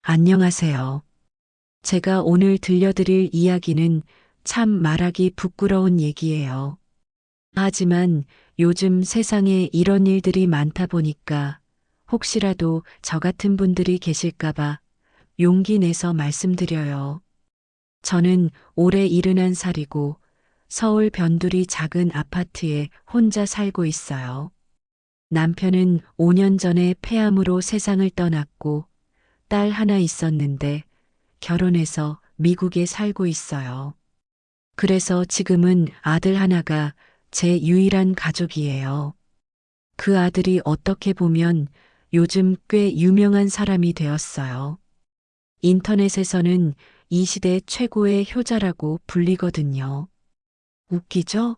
안녕하세요. 제가 오늘 들려드릴 이야기는 참 말하기 부끄러운 얘기예요. 하지만 요즘 세상에 이런 일들이 많다 보니까 혹시라도 저 같은 분들이 계실까봐 용기 내서 말씀드려요. 저는 올해 71살이고 서울 변두리 작은 아파트에 혼자 살고 있어요. 남편은 5년 전에 폐암으로 세상을 떠났고 딸 하나 있었는데 결혼해서 미국에 살고 있어요. 그래서 지금은 아들 하나가 제 유일한 가족이에요. 그 아들이 어떻게 보면 요즘 꽤 유명한 사람이 되었어요. 인터넷에서는 이 시대 최고의 효자라고 불리거든요. 웃기죠?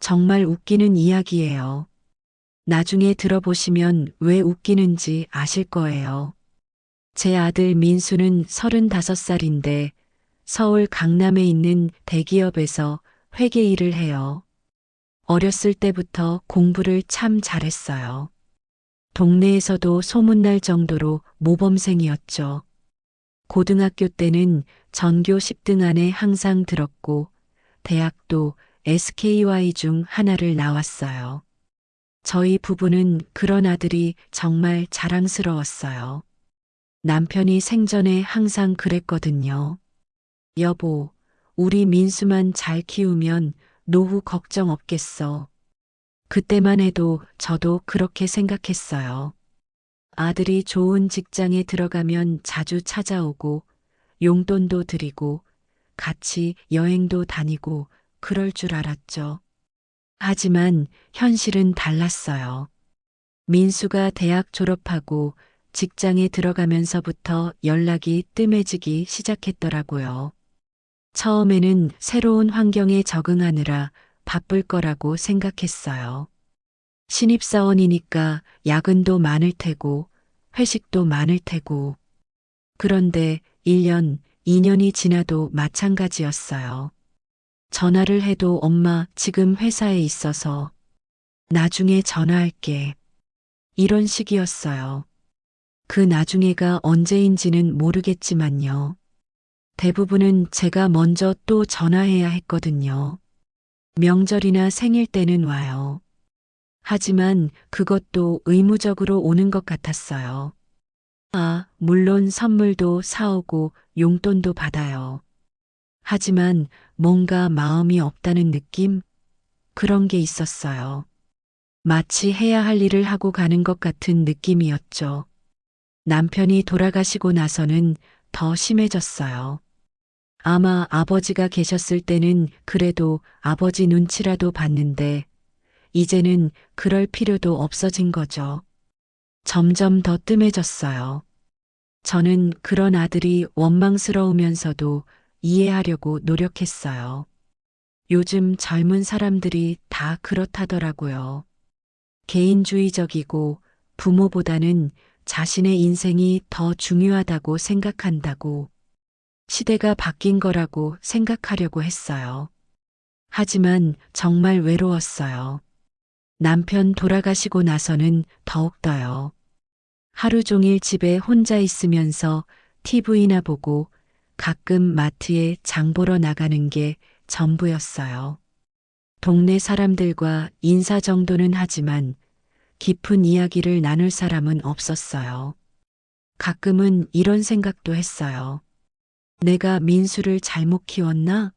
정말 웃기는 이야기예요. 나중에 들어보시면 왜 웃기는지 아실 거예요. 제 아들 민수는 35살인데 서울 강남에 있는 대기업에서 회계 일을 해요. 어렸을 때부터 공부를 참 잘했어요. 동네에서도 소문날 정도로 모범생이었죠. 고등학교 때는 전교 10등 안에 항상 들었고, 대학도 SKY 중 하나를 나왔어요. 저희 부부는 그런 아들이 정말 자랑스러웠어요. 남편이 생전에 항상 그랬거든요. 여보, 우리 민수만 잘 키우면 노후 걱정 없겠어. 그때만 해도 저도 그렇게 생각했어요. 아들이 좋은 직장에 들어가면 자주 찾아오고 용돈도 드리고 같이 여행도 다니고 그럴 줄 알았죠. 하지만 현실은 달랐어요. 민수가 대학 졸업하고 직장에 들어가면서부터 연락이 뜸해지기 시작했더라고요. 처음에는 새로운 환경에 적응하느라 바쁠 거라고 생각했어요. 신입사원이니까 야근도 많을 테고 회식도 많을 테고. 그런데 1년, 2년이 지나도 마찬가지였어요. 전화를 해도 엄마 지금 회사에 있어서 나중에 전화할게. 이런 식이었어요. 그 나중에가 언제인지는 모르겠지만요. 대부분은 제가 먼저 또 전화해야 했거든요. 명절이나 생일 때는 와요. 하지만 그것도 의무적으로 오는 것 같았어요. 아, 물론 선물도 사오고 용돈도 받아요. 하지만 뭔가 마음이 없다는 느낌? 그런 게 있었어요. 마치 해야 할 일을 하고 가는 것 같은 느낌이었죠. 남편이 돌아가시고 나서는 더 심해졌어요. 아마 아버지가 계셨을 때는 그래도 아버지 눈치라도 봤는데, 이제는 그럴 필요도 없어진 거죠. 점점 더 뜸해졌어요. 저는 그런 아들이 원망스러우면서도 이해하려고 노력했어요. 요즘 젊은 사람들이 다 그렇다더라고요. 개인주의적이고 부모보다는 자신의 인생이 더 중요하다고 생각한다고, 시대가 바뀐 거라고 생각하려고 했어요. 하지만 정말 외로웠어요. 남편 돌아가시고 나서는 더욱더요. 하루 종일 집에 혼자 있으면서 TV나 보고 가끔 마트에 장 보러 나가는 게 전부였어요. 동네 사람들과 인사 정도는 하지만 깊은 이야기를 나눌 사람은 없었어요. 가끔은 이런 생각도 했어요. 내가 민수를 잘못 키웠나?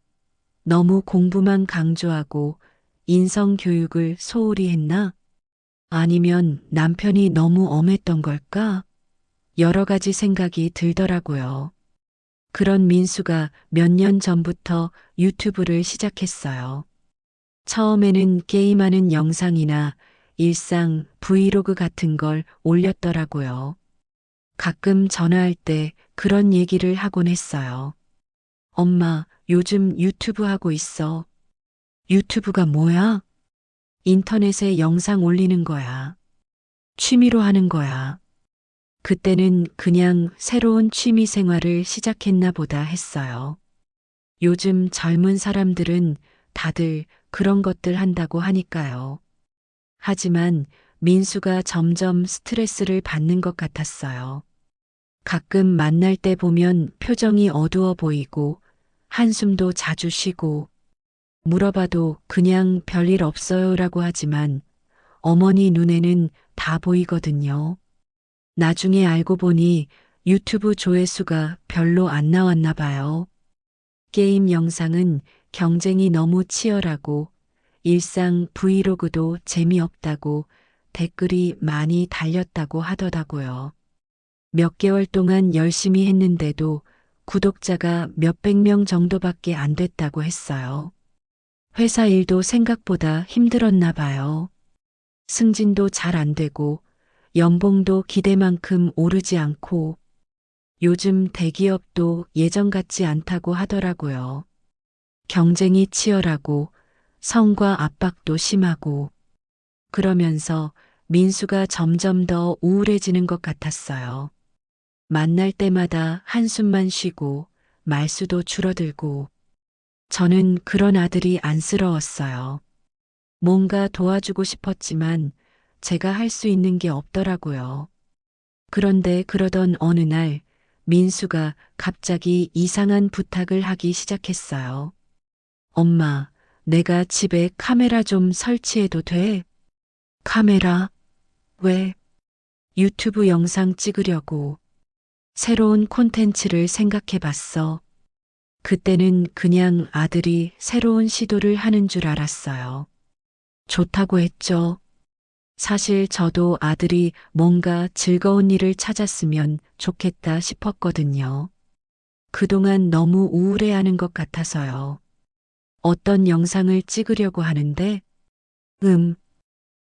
너무 공부만 강조하고 인성 교육을 소홀히 했나? 아니면 남편이 너무 엄했던 걸까? 여러 가지 생각이 들더라고요. 그런 민수가 몇 년 전부터 유튜브를 시작했어요. 처음에는 게임하는 영상이나 일상 브이로그 같은 걸 올렸더라고요. 가끔 전화할 때 그런 얘기를 하곤 했어요. 엄마, 요즘 유튜브 하고 있어. 유튜브가 뭐야? 인터넷에 영상 올리는 거야. 취미로 하는 거야. 그때는 그냥 새로운 취미 생활을 시작했나 보다 했어요. 요즘 젊은 사람들은 다들 그런 것들 한다고 하니까요. 하지만 민수가 점점 스트레스를 받는 것 같았어요. 가끔 만날 때 보면 표정이 어두워 보이고 한숨도 자주 쉬고 물어봐도 그냥 별일 없어요라고 하지만 어머니 눈에는 다 보이거든요. 나중에 알고 보니 유튜브 조회수가 별로 안 나왔나 봐요. 게임 영상은 경쟁이 너무 치열하고 일상 브이로그도 재미없다고 댓글이 많이 달렸다고 하더라고요. 몇 개월 동안 열심히 했는데도 구독자가 몇백 명 정도밖에 안 됐다고 했어요. 회사 일도 생각보다 힘들었나 봐요. 승진도 잘 안 되고 연봉도 기대만큼 오르지 않고 요즘 대기업도 예전 같지 않다고 하더라고요. 경쟁이 치열하고 성과 압박도 심하고 그러면서 민수가 점점 더 우울해지는 것 같았어요. 만날 때마다 한숨만 쉬고 말수도 줄어들고 저는 그런 아들이 안쓰러웠어요. 뭔가 도와주고 싶었지만 제가 할 수 있는 게 없더라고요. 그런데 그러던 어느 날 민수가 갑자기 이상한 부탁을 하기 시작했어요. 엄마, 내가 집에 카메라 좀 설치해도 돼? 카메라? 왜? 유튜브 영상 찍으려고. 새로운 콘텐츠를 생각해 봤어. 그때는 그냥 아들이 새로운 시도를 하는 줄 알았어요. 좋다고 했죠. 사실 저도 아들이 뭔가 즐거운 일을 찾았으면 좋겠다 싶었거든요. 그동안 너무 우울해하는 것 같아서요. 어떤 영상을 찍으려고 하는데,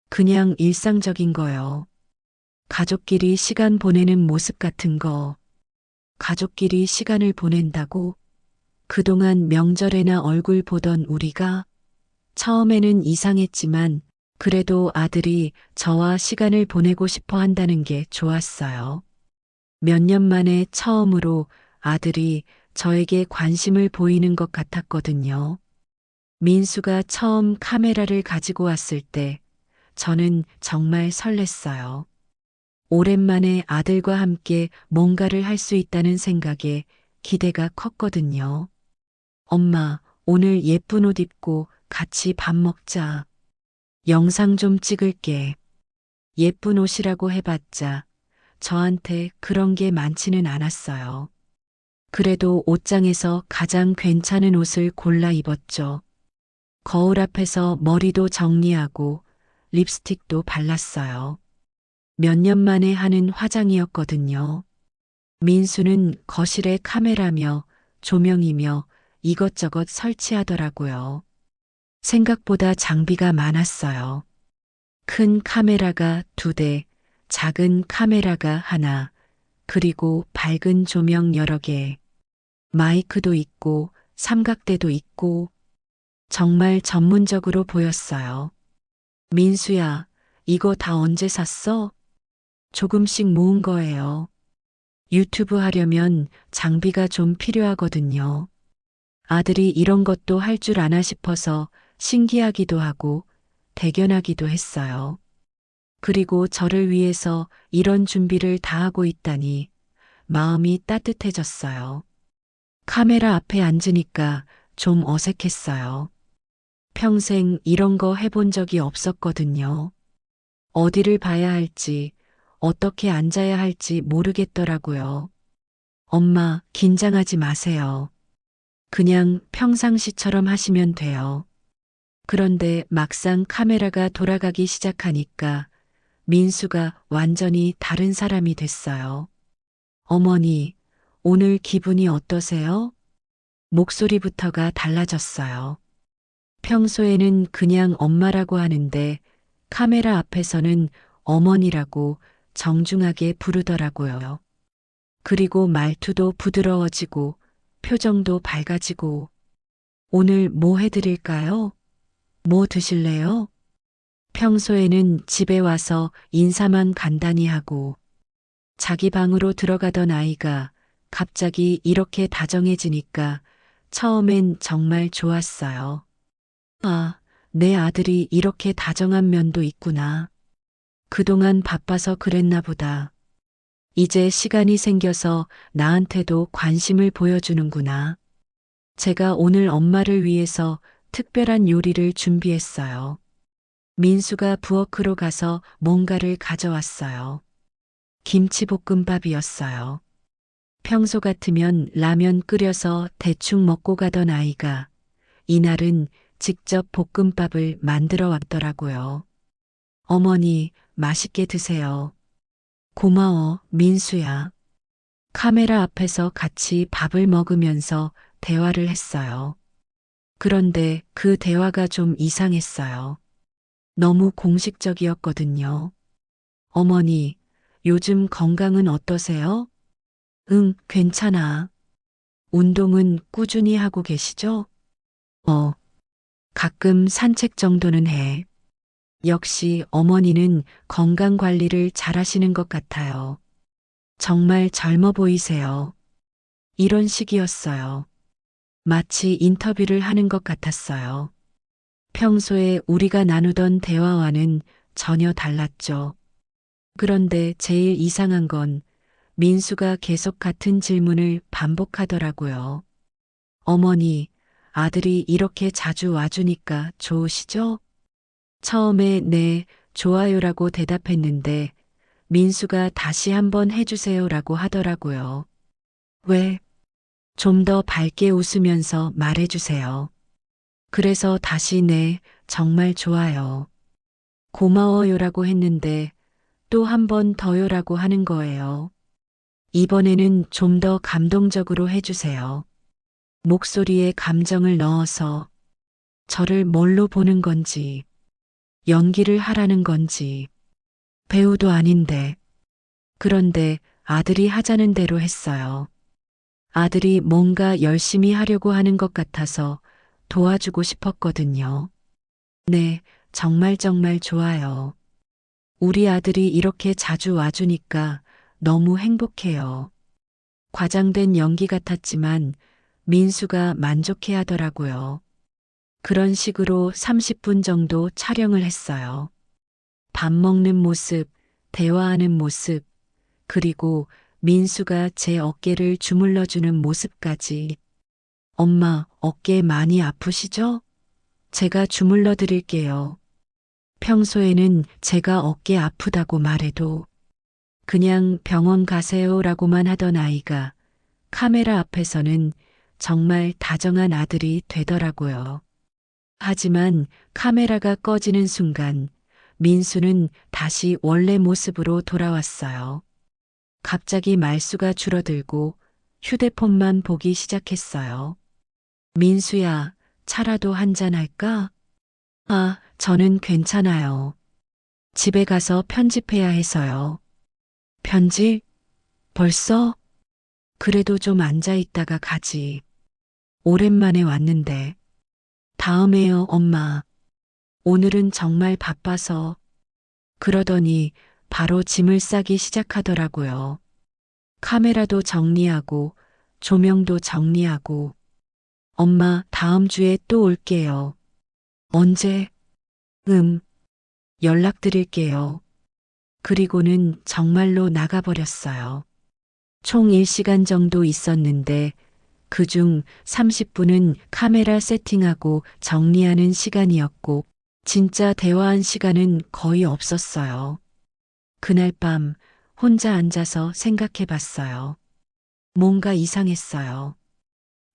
그냥 일상적인 거요. 가족끼리 시간 보내는 모습 같은 거. 가족끼리 시간을 보낸다고? 그동안 명절에나 얼굴 보던 우리가 처음에는 이상했지만 그래도 아들이 저와 시간을 보내고 싶어 한다는 게 좋았어요. 몇 년 만에 처음으로 아들이 저에게 관심을 보이는 것 같았거든요. 민수가 처음 카메라를 가지고 왔을 때 저는 정말 설렜어요. 오랜만에 아들과 함께 뭔가를 할 수 있다는 생각에 기대가 컸거든요. 엄마, 오늘 예쁜 옷 입고 같이 밥 먹자. 영상 좀 찍을게. 예쁜 옷이라고 해봤자 저한테 그런 게 많지는 않았어요. 그래도 옷장에서 가장 괜찮은 옷을 골라 입었죠. 거울 앞에서 머리도 정리하고 립스틱도 발랐어요. 몇 년 만에 하는 화장이었거든요. 민수는 거실에 카메라며 조명이며 이것저것 설치하더라고요. 생각보다 장비가 많았어요. 큰 카메라가 2대, 작은 카메라가 하나, 그리고 밝은 조명 여러 개, 마이크도 있고 삼각대도 있고 정말 전문적으로 보였어요. 민수야, 이거 다 언제 샀어? 조금씩 모은 거예요. 유튜브 하려면 장비가 좀 필요하거든요. 아들이 이런 것도 할 줄 아나 싶어서 신기하기도 하고 대견하기도 했어요. 그리고 저를 위해서 이런 준비를 다 하고 있다니 마음이 따뜻해졌어요. 카메라 앞에 앉으니까 좀 어색했어요. 평생 이런 거 해본 적이 없었거든요. 어디를 봐야 할지, 어떻게 앉아야 할지 모르겠더라고요. 엄마, 긴장하지 마세요. 그냥 평상시처럼 하시면 돼요. 그런데 막상 카메라가 돌아가기 시작하니까 민수가 완전히 다른 사람이 됐어요. 어머니, 오늘 기분이 어떠세요? 목소리부터가 달라졌어요. 평소에는 그냥 엄마라고 하는데 카메라 앞에서는 어머니라고 정중하게 부르더라고요. 그리고 말투도 부드러워지고 표정도 밝아지고 오늘 뭐 해드릴까요? 뭐 드실래요? 평소에는 집에 와서 인사만 간단히 하고 자기 방으로 들어가던 아이가 갑자기 이렇게 다정해지니까 처음엔 정말 좋았어요. 아, 내 아들이 이렇게 다정한 면도 있구나. 그동안 바빠서 그랬나 보다. 이제 시간이 생겨서 나한테도 관심을 보여주는구나. 제가 오늘 엄마를 위해서 특별한 요리를 준비했어요. 민수가 부엌으로 가서 뭔가를 가져왔어요. 김치볶음밥이었어요. 평소 같으면 라면 끓여서 대충 먹고 가던 아이가 이날은 직접 볶음밥을 만들어 왔더라고요. 어머니, 맛있게 드세요. 고마워, 민수야. 카메라 앞에서 같이 밥을 먹으면서 대화를 했어요. 그런데 그 대화가 좀 이상했어요. 너무 공식적이었거든요. 어머니, 요즘 건강은 어떠세요? 응, 괜찮아. 운동은 꾸준히 하고 계시죠? 어, 가끔 산책 정도는 해. 역시 어머니는 건강 관리를 잘하시는 것 같아요. 정말 젊어 보이세요. 이런 식이었어요. 마치 인터뷰를 하는 것 같았어요. 평소에 우리가 나누던 대화와는 전혀 달랐죠. 그런데 제일 이상한 건 민수가 계속 같은 질문을 반복하더라고요. 어머니, 아들이 이렇게 자주 와주니까 좋으시죠? 처음에 네, 좋아요라고 대답했는데 민수가 다시 한번 해주세요라고 하더라고요. 왜? 좀 더 밝게 웃으면서 말해주세요. 그래서 다시 네, 정말 좋아요. 고마워요라고 했는데 또 한 번 더요라고 하는 거예요. 이번에는 좀 더 감동적으로 해주세요. 목소리에 감정을 넣어서 저를 뭘로 보는 건지, 연기를 하라는 건지, 배우도 아닌데, 그런데 아들이 하자는 대로 했어요. 아들이 뭔가 열심히 하려고 하는 것 같아서 도와주고 싶었거든요. 네, 정말 정말 좋아요. 우리 아들이 이렇게 자주 와주니까 너무 행복해요. 과장된 연기 같았지만 민수가 만족해 하더라고요. 그런 식으로 30분 정도 촬영을 했어요. 밥 먹는 모습, 대화하는 모습, 그리고 민수가 제 어깨를 주물러주는 모습까지. 엄마, 어깨 많이 아프시죠? 제가 주물러 드릴게요. 평소에는 제가 어깨 아프다고 말해도 그냥 병원 가세요라고만 하던 아이가 카메라 앞에서는 정말 다정한 아들이 되더라고요. 하지만 카메라가 꺼지는 순간 민수는 다시 원래 모습으로 돌아왔어요. 갑자기 말수가 줄어들고 휴대폰만 보기 시작했어요. 민수야, 차라도 한잔 할까? 아, 저는 괜찮아요. 집에 가서 편집해야 해서요. 편집? 벌써? 그래도 좀 앉아 있다가 가지. 오랜만에 왔는데. 다음에요, 엄마. 오늘은 정말 바빠서. 그러더니 바로 짐을 싸기 시작하더라고요. 카메라도 정리하고, 조명도 정리하고. 엄마, 다음 주에 또 올게요. 언제? 연락드릴게요. 그리고는 정말로 나가버렸어요. 총 1시간 정도 있었는데 그중 30분은 카메라 세팅하고 정리하는 시간이었고 진짜 대화한 시간은 거의 없었어요. 그날 밤 혼자 앉아서 생각해 봤어요. 뭔가 이상했어요.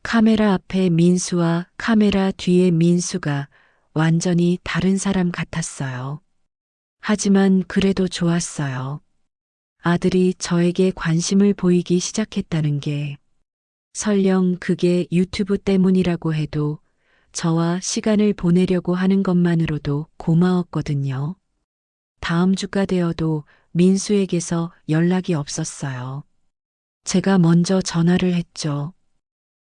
카메라 앞에 민수와 카메라 뒤에 민수가 완전히 다른 사람 같았어요. 하지만 그래도 좋았어요. 아들이 저에게 관심을 보이기 시작했다는 게 설령 그게 유튜브 때문이라고 해도 저와 시간을 보내려고 하는 것만으로도 고마웠거든요. 다음 주가 되어도 민수에게서 연락이 없었어요. 제가 먼저 전화를 했죠.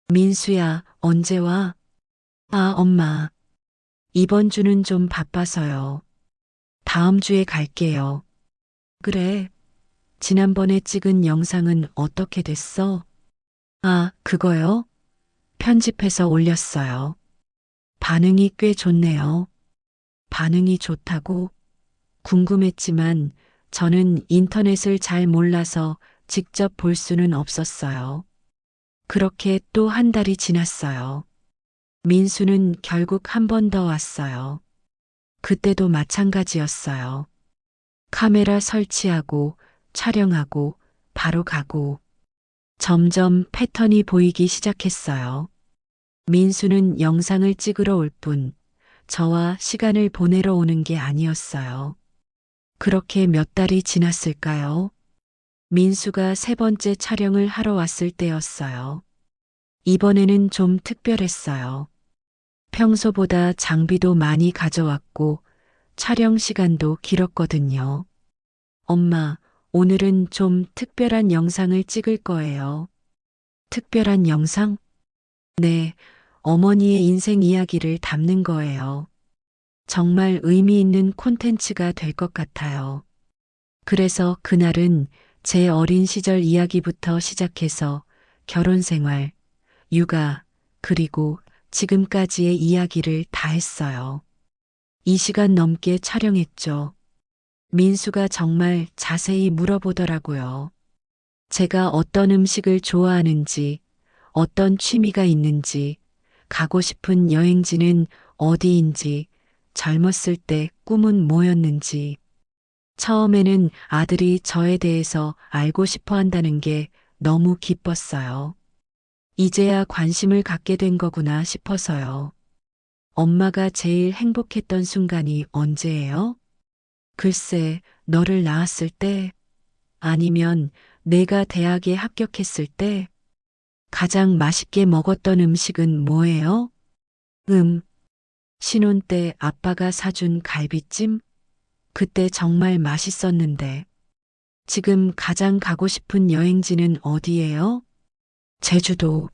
민수야, 언제 와? 아, 엄마. 이번 주는 좀 바빠서요. 다음 주에 갈게요. 그래. 지난번에 찍은 영상은 어떻게 됐어? 아, 그거요? 편집해서 올렸어요. 반응이 꽤 좋네요. 반응이 좋다고? 궁금했지만 저는 인터넷을 잘 몰라서 직접 볼 수는 없었어요. 그렇게 또 한 달이 지났어요. 민수는 결국 한 번 더 왔어요. 그때도 마찬가지였어요. 카메라 설치하고 촬영하고 바로 가고 점점 패턴이 보이기 시작했어요. 민수는 영상을 찍으러 올 뿐 저와 시간을 보내러 오는 게 아니었어요. 그렇게 몇 달이 지났을까요? 민수가 세 번째 촬영을 하러 왔을 때였어요. 이번에는 좀 특별했어요. 평소보다 장비도 많이 가져왔고 촬영 시간도 길었거든요. 엄마, 오늘은 좀 특별한 영상을 찍을 거예요. 특별한 영상? 네, 어머니의 인생 이야기를 담는 거예요. 정말 의미 있는 콘텐츠가 될 것 같아요. 그래서 그날은 제 어린 시절 이야기부터 시작해서 결혼 생활, 육아, 그리고 지금까지의 이야기를 다 했어요. 2시간 넘게 촬영했죠. 민수가 정말 자세히 물어보더라고요. 제가 어떤 음식을 좋아하는지, 어떤 취미가 있는지, 가고 싶은 여행지는 어디인지, 젊었을 때 꿈은 뭐였는지. 처음에는 아들이 저에 대해서 알고 싶어 한다는 게 너무 기뻤어요. 이제야 관심을 갖게 된 거구나 싶어서요. 엄마가 제일 행복했던 순간이 언제예요? 글쎄, 너를 낳았을 때, 아니면 내가 대학에 합격했을 때, 가장 맛있게 먹었던 음식은 뭐예요? 신혼 때 아빠가 사준 갈비찜? 그때 정말 맛있었는데. 지금 가장 가고 싶은 여행지는 어디예요? 제주도.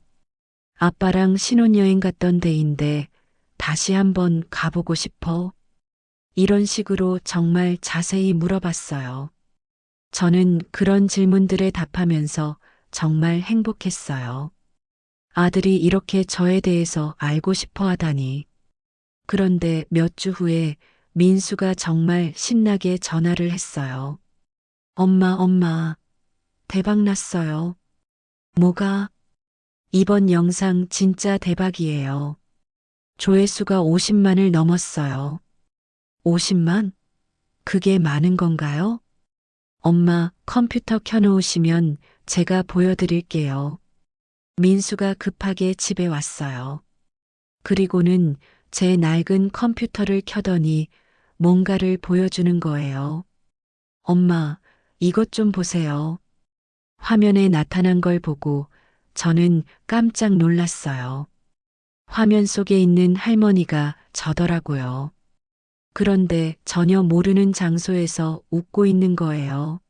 아빠랑 신혼여행 갔던 데인데 다시 한번 가보고 싶어. 이런 식으로 정말 자세히 물어봤어요. 저는 그런 질문들에 답하면서 정말 행복했어요. 아들이 이렇게 저에 대해서 알고 싶어 하다니. 그런데 몇 주 후에 민수가 정말 신나게 전화를 했어요. 엄마, 대박 났어요. 뭐가? 이번 영상 진짜 대박이에요. 조회수가 50만을 넘었어요. 50만? 그게 많은 건가요? 엄마, 컴퓨터 켜놓으시면 제가 보여드릴게요. 민수가 급하게 집에 왔어요. 그리고는 제 낡은 컴퓨터를 켜더니 뭔가를 보여주는 거예요. 엄마, 이것 좀 보세요. 화면에 나타난 걸 보고 저는 깜짝 놀랐어요. 화면 속에 있는 할머니가 저더라고요. 그런데 전혀 모르는 장소에서 웃고 있는 거예요.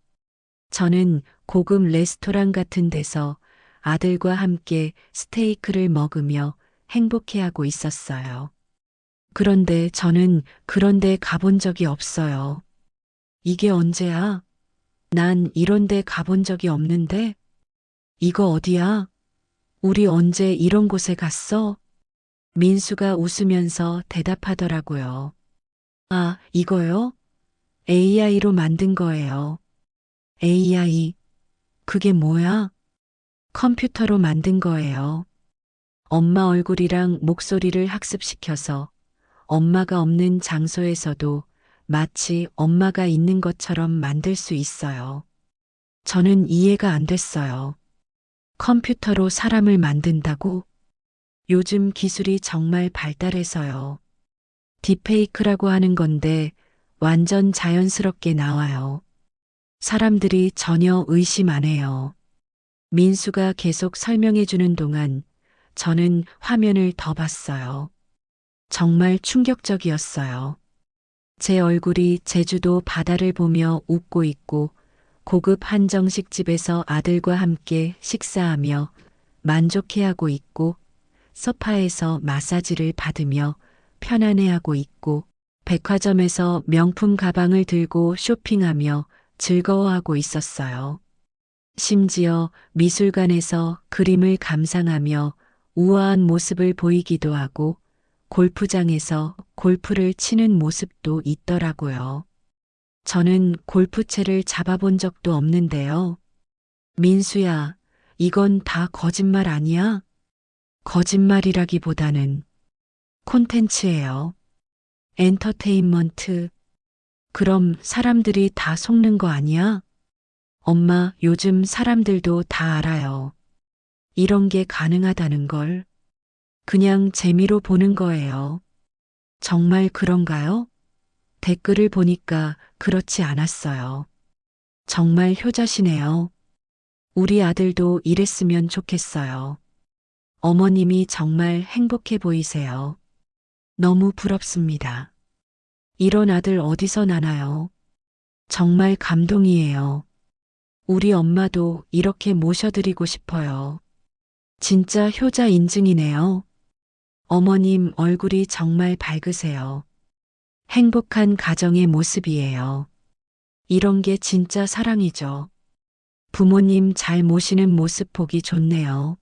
저는 고급 레스토랑 같은 데서 아들과 함께 스테이크를 먹으며 행복해하고 있었어요. 그런데 저는 그런 데 가본 적이 없어요. 이게 언제야? 난 이런 데 가본 적이 없는데? 이거 어디야? 우리 언제 이런 곳에 갔어? 민수가 웃으면서 대답하더라고요. 아, 이거요? AI로 만든 거예요. AI, 그게 뭐야? 컴퓨터로 만든 거예요. 엄마 얼굴이랑 목소리를 학습시켜서 엄마가 없는 장소에서도 마치 엄마가 있는 것처럼 만들 수 있어요. 저는 이해가 안 됐어요. 컴퓨터로 사람을 만든다고? 요즘 기술이 정말 발달해서요. 딥페이크라고 하는 건데 완전 자연스럽게 나와요. 사람들이 전혀 의심 안 해요. 민수가 계속 설명해 주는 동안 저는 화면을 더 봤어요. 정말 충격적이었어요. 제 얼굴이 제주도 바다를 보며 웃고 있고 고급 한정식 집에서 아들과 함께 식사하며 만족해하고 있고 소파에서 마사지를 받으며 편안해하고 있고 백화점에서 명품 가방을 들고 쇼핑하며 즐거워하고 있었어요. 심지어 미술관에서 그림을 감상하며 우아한 모습을 보이기도 하고 골프장에서 골프를 치는 모습도 있더라고요. 저는 골프채를 잡아본 적도 없는데요. 민수야, 이건 다 거짓말 아니야? 거짓말이라기보다는 콘텐츠예요. 엔터테인먼트. 그럼 사람들이 다 속는 거 아니야? 엄마, 요즘 사람들도 다 알아요. 이런 게 가능하다는 걸. 그냥 재미로 보는 거예요. 정말 그런가요? 댓글을 보니까 그렇지 않았어요. 정말 효자시네요. 우리 아들도 이랬으면 좋겠어요. 어머님이 정말 행복해 보이세요. 너무 부럽습니다. 이런 아들 어디서 나나요? 정말 감동이에요. 우리 엄마도 이렇게 모셔드리고 싶어요. 진짜 효자 인증이네요. 어머님 얼굴이 정말 밝으세요. 행복한 가정의 모습이에요. 이런 게 진짜 사랑이죠. 부모님 잘 모시는 모습 보기 좋네요.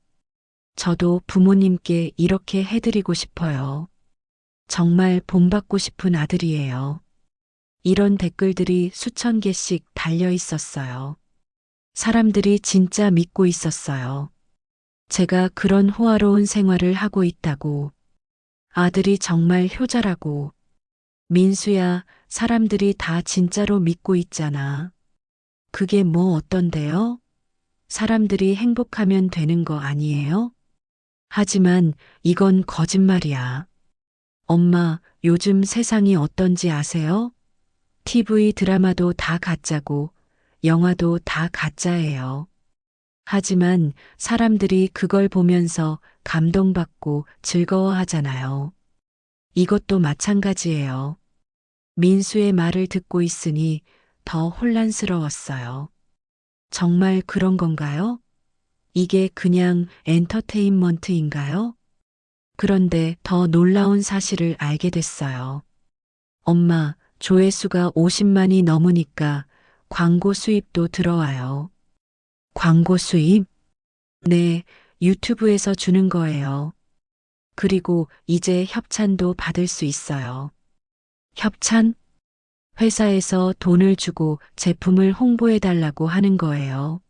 저도 부모님께 이렇게 해드리고 싶어요. 정말 본받고 싶은 아들이에요. 이런 댓글들이 수천 개씩 달려 있었어요. 사람들이 진짜 믿고 있었어요. 제가 그런 호화로운 생활을 하고 있다고. 아들이 정말 효자라고. 민수야, 사람들이 다 진짜로 믿고 있잖아. 그게 뭐 어떤데요? 사람들이 행복하면 되는 거 아니에요? 하지만 이건 거짓말이야. 엄마, 요즘 세상이 어떤지 아세요? TV 드라마도 다 가짜고, 영화도 다 가짜예요. 하지만 사람들이 그걸 보면서 감동받고 즐거워하잖아요. 이것도 마찬가지예요. 민수의 말을 듣고 있으니 더 혼란스러웠어요. 정말 그런 건가요? 이게 그냥 엔터테인먼트인가요? 그런데 더 놀라운 사실을 알게 됐어요. 엄마, 조회수가 50만이 넘으니까 광고 수입도 들어와요. 광고 수입? 네, 유튜브에서 주는 거예요. 그리고 이제 협찬도 받을 수 있어요. 협찬? 회사에서 돈을 주고 제품을 홍보해달라고 하는 거예요.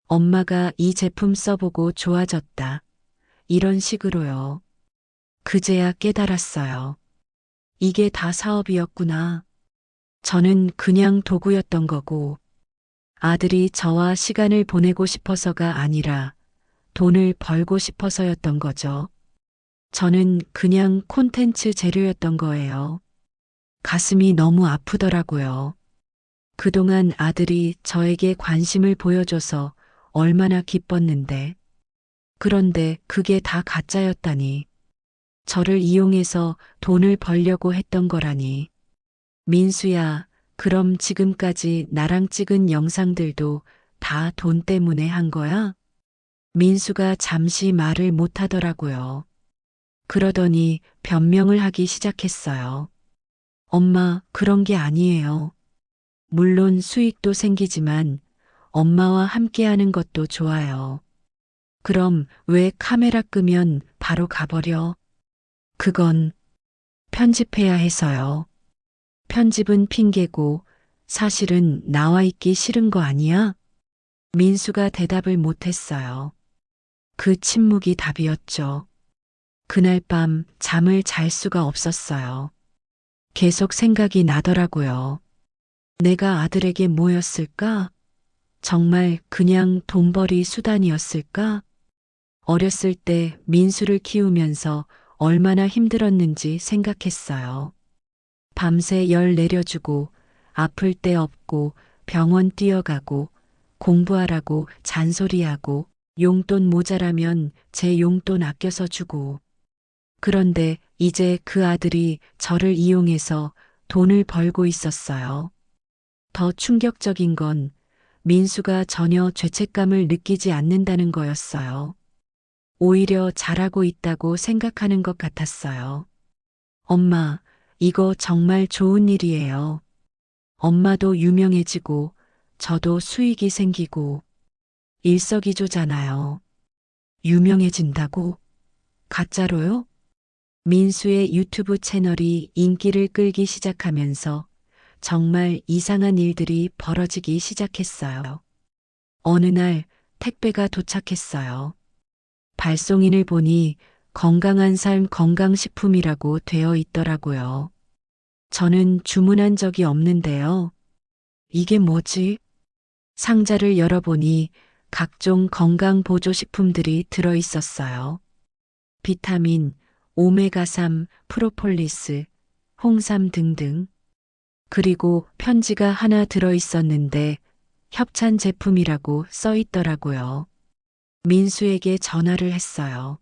엄마가 이 제품 써보고 좋아졌다. 이런 식으로요. 그제야 깨달았어요. 이게 다 사업이었구나. 저는 그냥 도구였던 거고, 아들이 저와 시간을 보내고 싶어서가 아니라 돈을 벌고 싶어서였던 거죠. 저는 그냥 콘텐츠 재료였던 거예요. 가슴이 너무 아프더라고요. 그동안 아들이 저에게 관심을 보여줘서 얼마나 기뻤는데. 그런데 그게 다 가짜였다니. 저를 이용해서 돈을 벌려고 했던 거라니. 민수야, 그럼 지금까지 나랑 찍은 영상들도 다 돈 때문에 한 거야? 민수가 잠시 말을 못 하더라고요. 그러더니 변명을 하기 시작했어요. 엄마, 그런 게 아니에요. 물론 수익도 생기지만 엄마와 함께하는 것도 좋아요. 그럼 왜 카메라 끄면 바로 가버려? 그건 편집해야 해서요. 편집은 핑계고 사실은 나와 있기 싫은 거 아니야? 민수가 대답을 못했어요. 그 침묵이 답이었죠. 그날 밤 잠을 잘 수가 없었어요. 계속 생각이 나더라고요. 내가 아들에게 뭐였을까? 정말 그냥 돈벌이 수단이었을까? 어렸을 때 민수를 키우면서 얼마나 힘들었는지 생각했어요. 밤새 열 내려주고 아플 때 업고 병원 뛰어가고 공부하라고 잔소리하고 용돈 모자라면 제 용돈 아껴서 주고. 그런데 이제 그 아들이 저를 이용해서 돈을 벌고 있었어요. 더 충격적인 건 민수가 전혀 죄책감을 느끼지 않는다는 거였어요. 오히려 잘하고 있다고 생각하는 것 같았어요. 엄마, 이거 정말 좋은 일이에요. 엄마도 유명해지고 저도 수익이 생기고 일석이조잖아요. 유명해진다고? 가짜로요? 민수의 유튜브 채널이 인기를 끌기 시작하면서 정말 이상한 일들이 벌어지기 시작했어요. 어느 날 택배가 도착했어요. 발송인을 보니 건강한 삶 건강식품이라고 되어 있더라고요. 저는 주문한 적이 없는데요. 이게 뭐지? 상자를 열어보니 각종 건강 보조식품들이 들어 있었어요. 비타민, 오메가3, 프로폴리스, 홍삼 등등. 그리고 편지가 하나 들어 있었는데 협찬 제품이라고 써 있더라고요. 민수에게 전화를 했어요.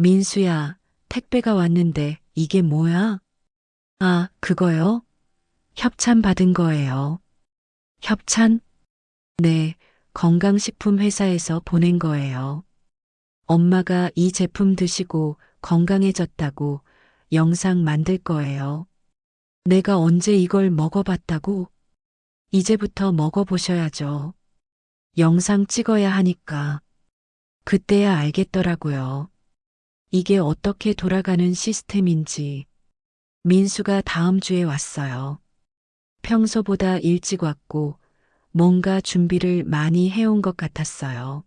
민수야, 택배가 왔는데 이게 뭐야? 아, 그거요? 협찬 받은 거예요. 협찬? 네, 건강식품 회사에서 보낸 거예요. 엄마가 이 제품 드시고 건강해졌다고 영상 만들 거예요. 내가 언제 이걸 먹어봤다고? 이제부터 먹어보셔야죠. 영상 찍어야 하니까. 그때야 알겠더라고요. 이게 어떻게 돌아가는 시스템인지. 민수가 다음 주에 왔어요. 평소보다 일찍 왔고 뭔가 준비를 많이 해온 것 같았어요.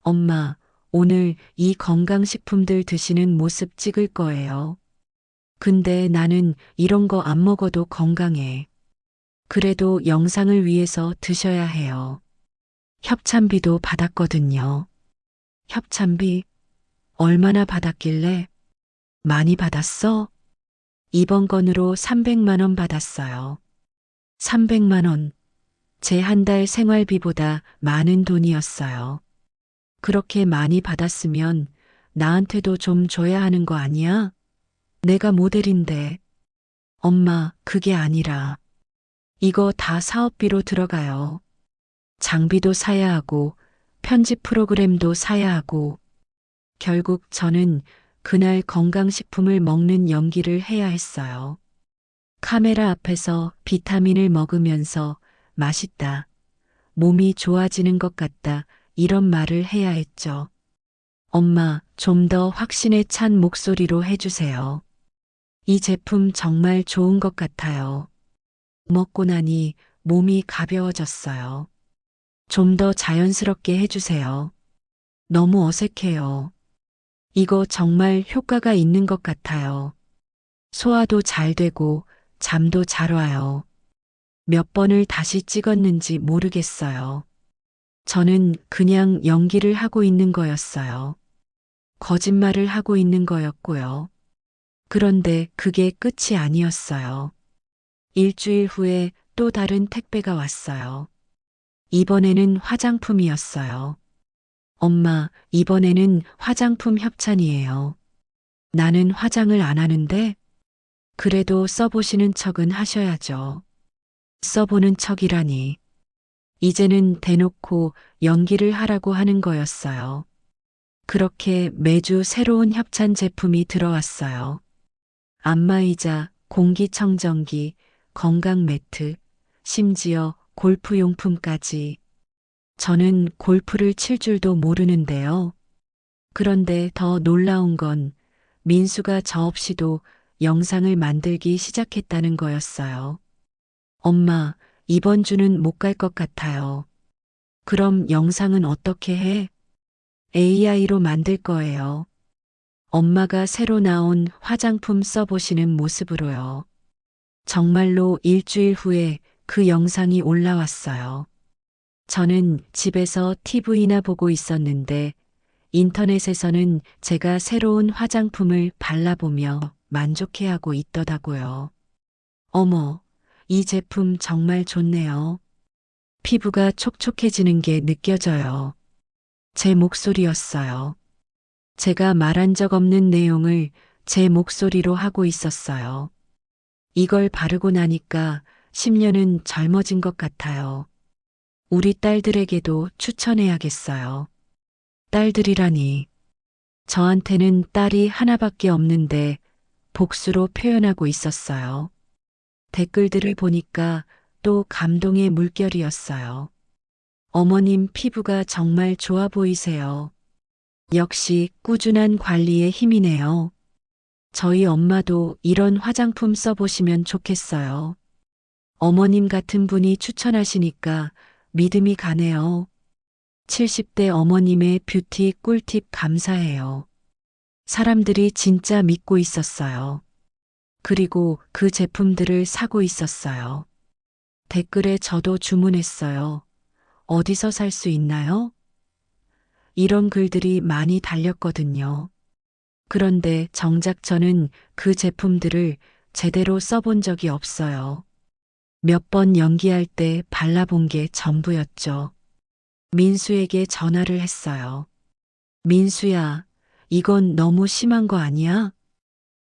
엄마, 오늘 이 건강식품들 드시는 모습 찍을 거예요. 근데 나는 이런 거 안 먹어도 건강해. 그래도 영상을 위해서 드셔야 해요. 협찬비도 받았거든요. 협찬비? 얼마나 받았길래? 많이 받았어? 이번 건으로 300만 원 받았어요. 300만 원. 제 한 달 생활비보다 많은 돈이었어요. 그렇게 많이 받았으면 나한테도 좀 줘야 하는 거 아니야? 내가 모델인데. 엄마, 그게 아니라. 이거 다 사업비로 들어가요. 장비도 사야 하고, 편집 프로그램도 사야 하고, 결국 저는 그날 건강식품을 먹는 연기를 해야 했어요. 카메라 앞에서 비타민을 먹으면서 맛있다, 몸이 좋아지는 것 같다, 이런 말을 해야 했죠. 엄마, 좀 더 확신에 찬 목소리로 해주세요. 이 제품 정말 좋은 것 같아요. 먹고 나니 몸이 가벼워졌어요. 좀 더 자연스럽게 해주세요. 너무 어색해요. 이거 정말 효과가 있는 것 같아요. 소화도 잘 되고 잠도 잘 와요. 몇 번을 다시 찍었는지 모르겠어요. 저는 그냥 연기를 하고 있는 거였어요. 거짓말을 하고 있는 거였고요. 그런데 그게 끝이 아니었어요. 일주일 후에 또 다른 택배가 왔어요. 이번에는 화장품이었어요. 엄마, 이번에는 화장품 협찬이에요. 나는 화장을 안 하는데? 그래도 써보시는 척은 하셔야죠. 써보는 척이라니. 이제는 대놓고 연기를 하라고 하는 거였어요. 그렇게 매주 새로운 협찬 제품이 들어왔어요. 안마의자, 공기청정기, 건강 매트, 심지어 골프용품까지. 저는 골프를 칠 줄도 모르는데요. 그런데 더 놀라운 건 민수가 저 없이도 영상을 만들기 시작했다는 거였어요. 엄마, 이번 주는 못 갈 것 같아요. 그럼 영상은 어떻게 해? AI로 만들 거예요. 엄마가 새로 나온 화장품 써보시는 모습으로요. 정말로 일주일 후에 그 영상이 올라왔어요. 저는 집에서 TV나 보고 있었는데 인터넷에서는 제가 새로운 화장품을 발라보며 만족해하고 있더라고요. 어머, 이 제품 정말 좋네요. 피부가 촉촉해지는 게 느껴져요. 제 목소리였어요. 제가 말한 적 없는 내용을 제 목소리로 하고 있었어요. 이걸 바르고 나니까 10년은 젊어진 것 같아요. 우리 딸들에게도 추천해야겠어요. 딸들이라니. 저한테는 딸이 하나밖에 없는데 복수로 표현하고 있었어요. 댓글들을 보니까 또 감동의 물결이었어요. 어머님 피부가 정말 좋아 보이세요. 역시 꾸준한 관리의 힘이네요. 저희 엄마도 이런 화장품 써보시면 좋겠어요. 어머님 같은 분이 추천하시니까 믿음이 가네요. 70대 어머님의 뷰티 꿀팁 감사해요. 사람들이 진짜 믿고 있었어요. 그리고 그 제품들을 사고 있었어요. 댓글에 저도 주문했어요. 어디서 살 수 있나요? 이런 글들이 많이 달렸거든요. 그런데 정작 저는 그 제품들을 제대로 써본 적이 없어요. 몇 번 연기할 때 발라본 게 전부였죠. 민수에게 전화를 했어요. 민수야, 이건 너무 심한 거 아니야?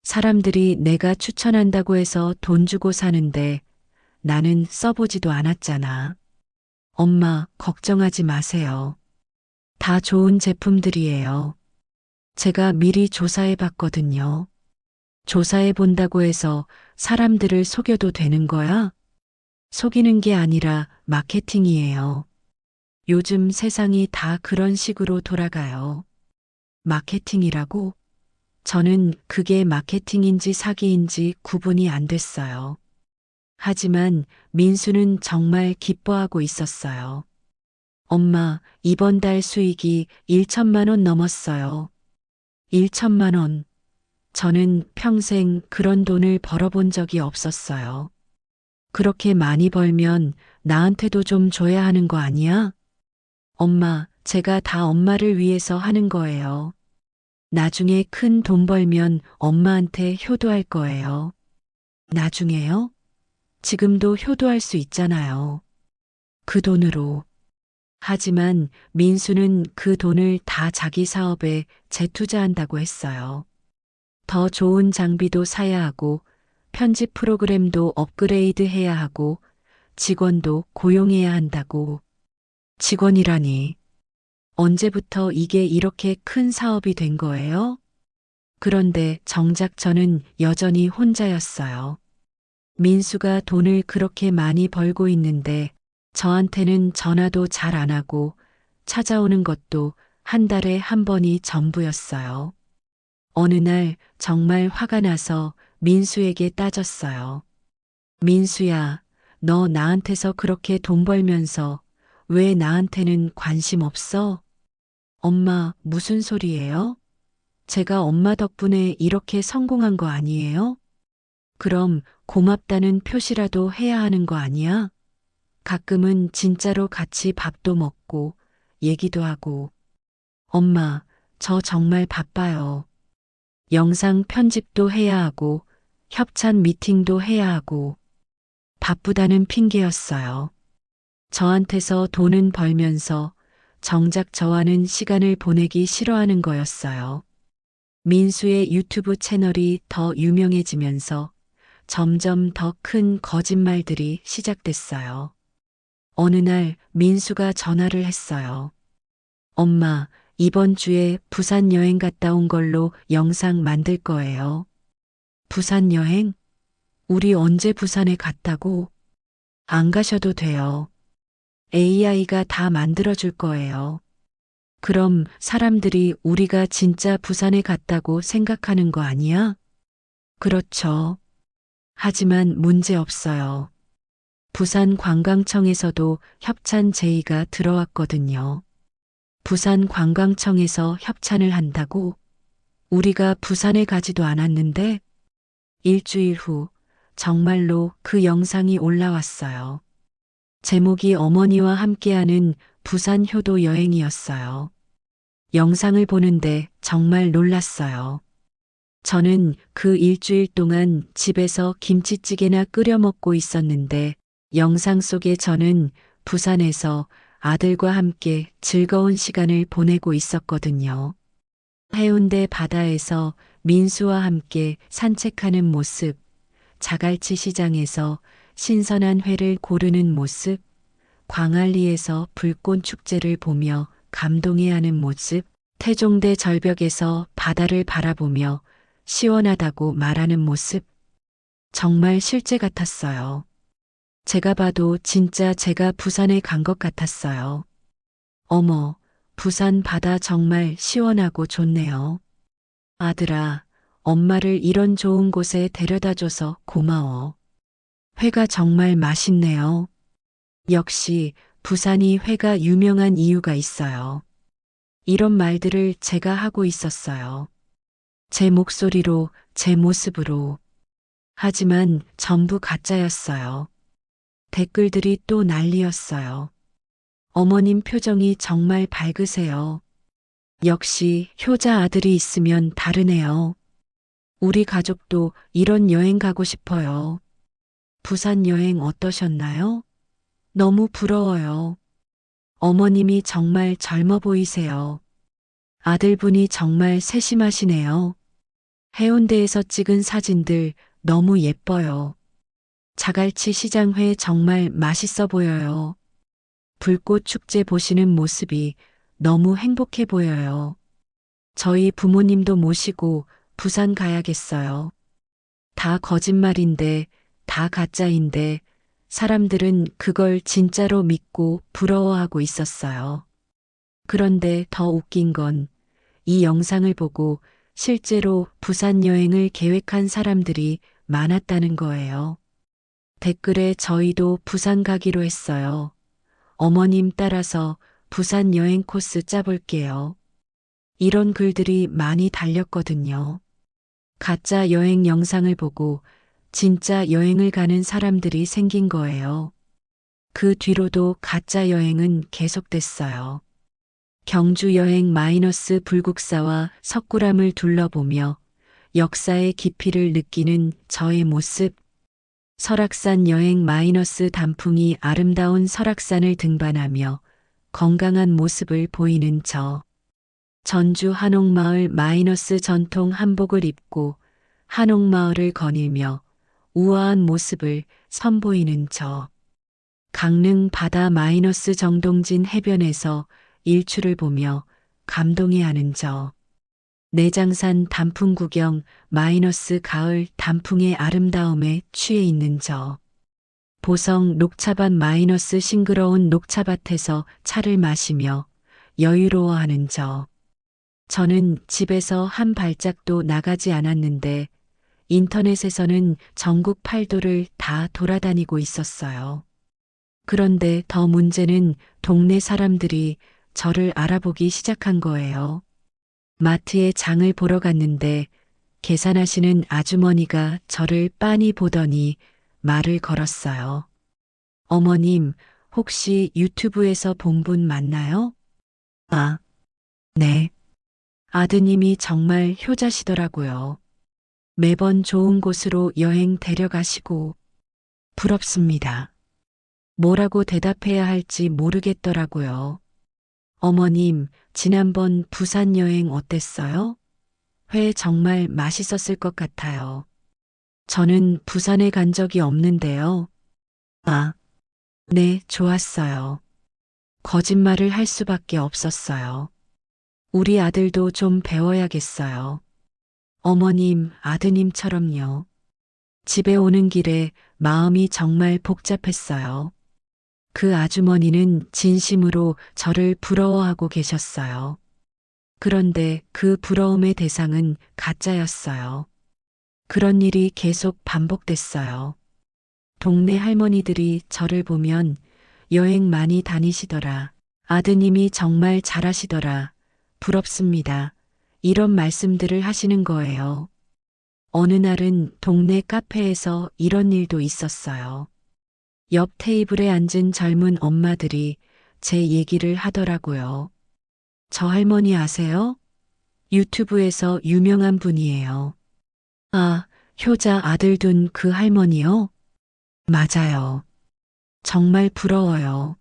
사람들이 내가 추천한다고 해서 돈 주고 사는데 나는 써보지도 않았잖아. 엄마, 걱정하지 마세요. 다 좋은 제품들이에요. 제가 미리 조사해 봤거든요. 조사해 본다고 해서 사람들을 속여도 되는 거야? 속이는 게 아니라 마케팅이에요. 요즘 세상이 다 그런 식으로 돌아가요. 마케팅이라고? 저는 그게 마케팅인지 사기인지 구분이 안 됐어요. 하지만 민수는 정말 기뻐하고 있었어요. 엄마, 이번 달 수익이 1천만 원 넘었어요. 1천만 원. 저는 평생 그런 돈을 벌어본 적이 없었어요. 그렇게 많이 벌면 나한테도 좀 줘야 하는 거 아니야? 엄마, 제가 다 엄마를 위해서 하는 거예요. 나중에 큰 돈 벌면 엄마한테 효도할 거예요. 나중에요? 지금도 효도할 수 있잖아요. 그 돈으로. 하지만 민수는 그 돈을 다 자기 사업에 재투자한다고 했어요. 더 좋은 장비도 사야 하고, 편집 프로그램도 업그레이드 해야 하고, 직원도 고용해야 한다고. 직원이라니. 언제부터 이게 이렇게 큰 사업이 된 거예요? 그런데 정작 저는 여전히 혼자였어요. 민수가 돈을 그렇게 많이 벌고 있는데 저한테는 전화도 잘 안 하고 찾아오는 것도 한 달에 한 번이 전부였어요. 어느 날 정말 화가 나서 민수에게 따졌어요. 민수야, 너 나한테서 그렇게 돈 벌면서 왜 나한테는 관심 없어? 엄마, 무슨 소리예요? 제가 엄마 덕분에 이렇게 성공한 거 아니에요? 그럼 고맙다는 표시라도 해야 하는 거 아니야? 가끔은 진짜로 같이 밥도 먹고 얘기도 하고. 엄마, 저 정말 바빠요. 영상 편집도 해야 하고 협찬 미팅도 해야 하고 바쁘다는 핑계였어요. 저한테서 돈은 벌면서 정작 저와는 시간을 보내기 싫어하는 거였어요. 민수의 유튜브 채널이 더 유명해지면서 점점 더 큰 거짓말들이 시작됐어요. 어느 날 민수가 전화를 했어요. 엄마, 이번 주에 부산 여행 갔다 온 걸로 영상 만들 거예요. 부산 여행? 우리 언제 부산에 갔다고? 안 가셔도 돼요. AI가 다 만들어줄 거예요. 그럼 사람들이 우리가 진짜 부산에 갔다고 생각하는 거 아니야? 그렇죠. 하지만 문제 없어요. 부산 관광청에서도 협찬 제의가 들어왔거든요. 부산 관광청에서 협찬을 한다고? 우리가 부산에 가지도 않았는데? 일주일 후 정말로 그 영상이 올라왔어요. 제목이 어머니와 함께하는 부산 효도 여행이었어요. 영상을 보는데 정말 놀랐어요. 저는 그 일주일 동안 집에서 김치찌개나 끓여 먹고 있었는데 영상 속에 저는 부산에서 아들과 함께 즐거운 시간을 보내고 있었거든요. 해운대 바다에서 민수와 함께 산책하는 모습, 자갈치 시장에서 신선한 회를 고르는 모습, 광안리에서 불꽃 축제를 보며 감동해하는 모습, 태종대 절벽에서 바다를 바라보며 시원하다고 말하는 모습, 정말 실제 같았어요. 제가 봐도 진짜 제가 부산에 간 것 같았어요. 어머, 부산 바다 정말 시원하고 좋네요. 아들아, 엄마를 이런 좋은 곳에 데려다 줘서 고마워. 회가 정말 맛있네요. 역시 부산이 회가 유명한 이유가 있어요. 이런 말들을 제가 하고 있었어요. 제 목소리로, 제 모습으로. 하지만 전부 가짜였어요. 댓글들이 또 난리였어요. 어머님 표정이 정말 밝으세요. 역시 효자 아들이 있으면 다르네요. 우리 가족도 이런 여행 가고 싶어요. 부산 여행 어떠셨나요? 너무 부러워요. 어머님이 정말 젊어 보이세요. 아들분이 정말 세심하시네요. 해운대에서 찍은 사진들 너무 예뻐요. 자갈치 시장회 정말 맛있어 보여요. 불꽃 축제 보시는 모습이 너무 행복해 보여요. 저희 부모님도 모시고 부산 가야겠어요. 다 거짓말인데, 다 가짜인데, 사람들은 그걸 진짜로 믿고 부러워하고 있었어요. 그런데 더 웃긴 건 이 영상을 보고 실제로 부산 여행을 계획한 사람들이 많았다는 거예요. 댓글에 저희도 부산 가기로 했어요. 어머님 따라서 부산 여행 코스 짜볼게요. 이런 글들이 많이 달렸거든요. 가짜 여행 영상을 보고 진짜 여행을 가는 사람들이 생긴 거예요. 그 뒤로도 가짜 여행은 계속됐어요. 경주 여행 마이너스 불국사와 석굴암을 둘러보며 역사의 깊이를 느끼는 저의 모습. 설악산 여행 마이너스 단풍이 아름다운 설악산을 등반하며 건강한 모습을 보이는 저. 전주 한옥마을 마이너스 전통 한복을 입고 한옥마을을 거닐며 우아한 모습을 선보이는 저. 강릉 바다 마이너스 정동진 해변에서 일출을 보며 감동해하는 저. 내장산 단풍 구경 마이너스 가을 단풍의 아름다움에 취해 있는 저. 보성 녹차밭 마이너스 싱그러운 녹차밭에서 차를 마시며 여유로워하는 저. 저는 집에서 한 발짝도 나가지 않았는데 인터넷에서는 전국 8도를 다 돌아다니고 있었어요. 그런데 더 문제는 동네 사람들이 저를 알아보기 시작한 거예요. 마트에 장을 보러 갔는데 계산하시는 아주머니가 저를 빤히 보더니 말을 걸었어요. 어머님, 혹시 유튜브에서 본 분 맞나요? 아, 네. 아드님이 정말 효자시더라고요. 매번 좋은 곳으로 여행 데려가시고 부럽습니다. 뭐라고 대답해야 할지 모르겠더라고요. 어머님, 지난번 부산 여행 어땠어요? 회 정말 맛있었을 것 같아요. 저는 부산에 간 적이 없는데요. 아, 네, 좋았어요. 거짓말을 할 수밖에 없었어요. 우리 아들도 좀 배워야겠어요. 어머님, 아드님처럼요. 집에 오는 길에 마음이 정말 복잡했어요. 그 아주머니는 진심으로 저를 부러워하고 계셨어요. 그런데 그 부러움의 대상은 가짜였어요. 그런 일이 계속 반복됐어요. 동네 할머니들이 저를 보면 여행 많이 다니시더라. 아드님이 정말 잘하시더라. 부럽습니다. 이런 말씀들을 하시는 거예요. 어느 날은 동네 카페에서 이런 일도 있었어요. 옆 테이블에 앉은 젊은 엄마들이 제 얘기를 하더라고요. 저 할머니 아세요? 유튜브에서 유명한 분이에요. 아, 효자 아들 둔 그 할머니요? 맞아요. 정말 부러워요.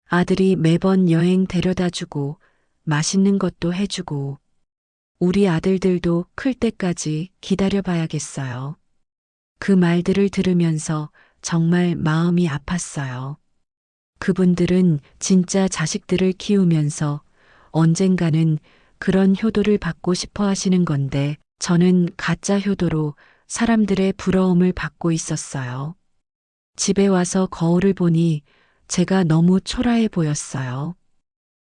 아들이 매번 여행 데려다 주고 맛있는 것도 해주고 우리 아들들도 클 때까지 기다려 봐야겠어요. 그 말들을 들으면서 정말 마음이 아팠어요. 그분들은 진짜 자식들을 키우면서 언젠가는 그런 효도를 받고 싶어 하시는 건데 저는 가짜 효도로 사람들의 부러움을 받고 있었어요. 집에 와서 거울을 보니 제가 너무 초라해 보였어요.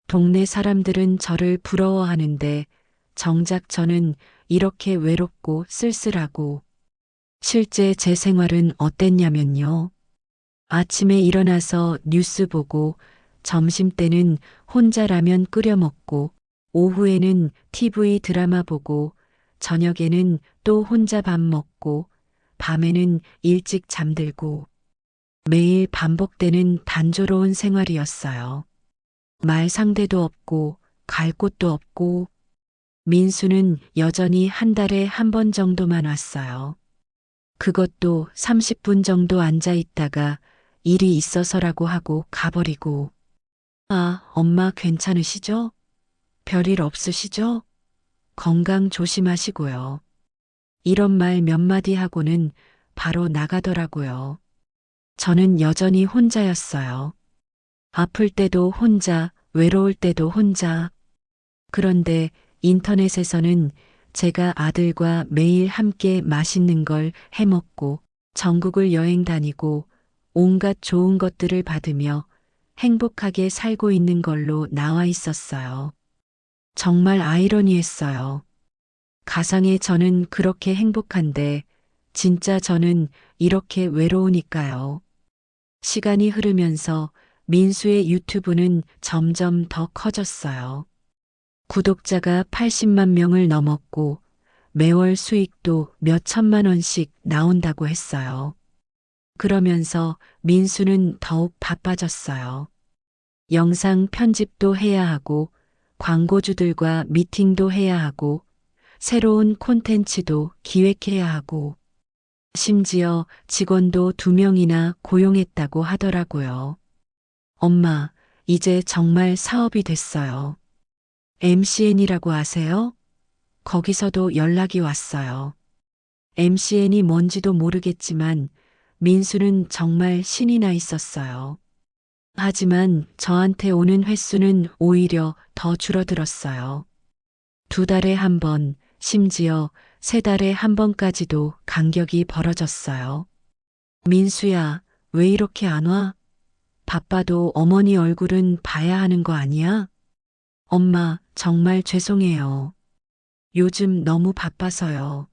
동네 사람들은 저를 부러워하는데 정작 저는 이렇게 외롭고 쓸쓸하고 실제 제 생활은 어땠냐면요. 아침에 일어나서 뉴스 보고, 점심때는 혼자 라면 끓여 먹고, 오후에는 TV 드라마 보고, 저녁에는 또 혼자 밥 먹고, 밤에는 일찍 잠들고, 매일 반복되는 단조로운 생활이었어요. 말 상대도 없고, 갈 곳도 없고, 민수는 여전히 한 달에 한 번 정도만 왔어요. 그것도 30분 정도 앉아 있다가 일이 있어서라고 하고 가버리고. 아, 엄마 괜찮으시죠? 별일 없으시죠? 건강 조심하시고요. 이런 말 몇 마디 하고는 바로 나가더라고요. 저는 여전히 혼자였어요. 아플 때도 혼자, 외로울 때도 혼자. 그런데 인터넷에서는 제가 아들과 매일 함께 맛있는 걸 해먹고 전국을 여행 다니고 온갖 좋은 것들을 받으며 행복하게 살고 있는 걸로 나와 있었어요. 정말 아이러니했어요. 가상의 저는 그렇게 행복한데 진짜 저는 이렇게 외로우니까요. 시간이 흐르면서 민수의 유튜브는 점점 더 커졌어요. 구독자가 80만 명을 넘었고 매월 수익도 몇 천만 원씩 나온다고 했어요. 그러면서 민수는 더욱 바빠졌어요. 영상 편집도 해야 하고 광고주들과 미팅도 해야 하고 새로운 콘텐츠도 기획해야 하고 심지어 직원도 2명이나 고용했다고 하더라고요. 엄마, 이제 정말 사업이 됐어요. MCN이라고 아세요? 거기서도 연락이 왔어요. MCN이 뭔지도 모르겠지만 민수는 정말 신이 나 있었어요. 하지만 저한테 오는 횟수는 오히려 더 줄어들었어요. 2달에 한 번, 심지어 3달에 한 번까지도 간격이 벌어졌어요. 민수야, 왜 이렇게 안 와? 바빠도 어머니 얼굴은 봐야 하는 거 아니야? 엄마, 정말 죄송해요. 요즘 너무 바빠서요.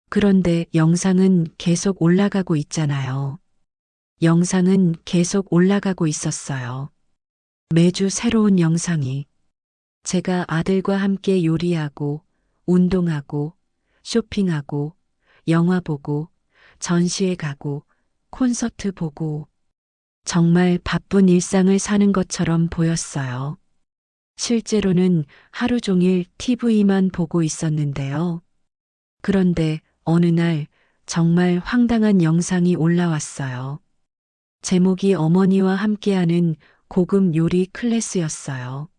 그런데 영상은 계속 올라가고 있잖아요. 영상은 계속 올라가고 있었어요. 매주 새로운 영상이. 제가 아들과 함께 요리하고, 운동하고, 쇼핑하고, 영화 보고, 전시회 가고, 콘서트 보고, 정말 바쁜 일상을 사는 것처럼 보였어요. 실제로는 하루 종일 TV만 보고 있었는데요. 그런데 어느 날 정말 황당한 영상이 올라왔어요. 제목이 어머니와 함께하는 고급 요리 클래스였어요.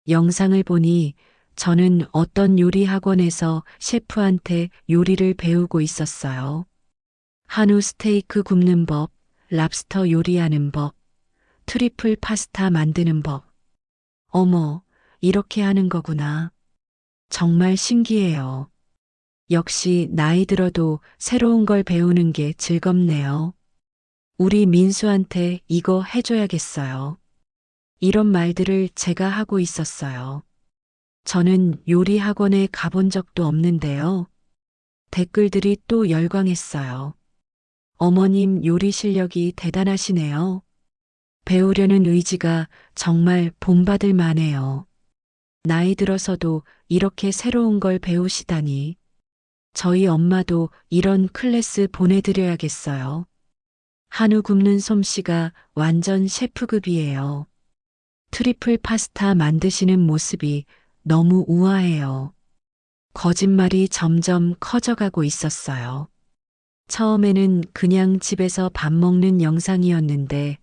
영상을 보니 저는 어떤 요리 학원에서 셰프한테 요리를 배우고 있었어요. 한우 스테이크 굽는 법, 랍스터 요리하는 법, 트리플 파스타 만드는 법. 어머, 이렇게 하는 거구나. 정말 신기해요. 역시 나이 들어도 새로운 걸 배우는 게 즐겁네요. 우리 민수한테 이거 해줘야겠어요. 이런 말들을 제가 하고 있었어요. 저는 요리 학원에 가본 적도 없는데요. 댓글들이 또 열광했어요. 어머님 요리 실력이 대단하시네요. 배우려는 의지가 정말 본받을 만해요. 나이 들어서도 이렇게 새로운 걸 배우시다니. 저희 엄마도 이런 클래스 보내드려야겠어요. 한우 굽는 솜씨가 완전 셰프급이에요. 트리플 파스타 만드시는 모습이 너무 우아해요. 거짓말이 점점 커져가고 있었어요. 처음에는 그냥 집에서 밥 먹는 영상이었는데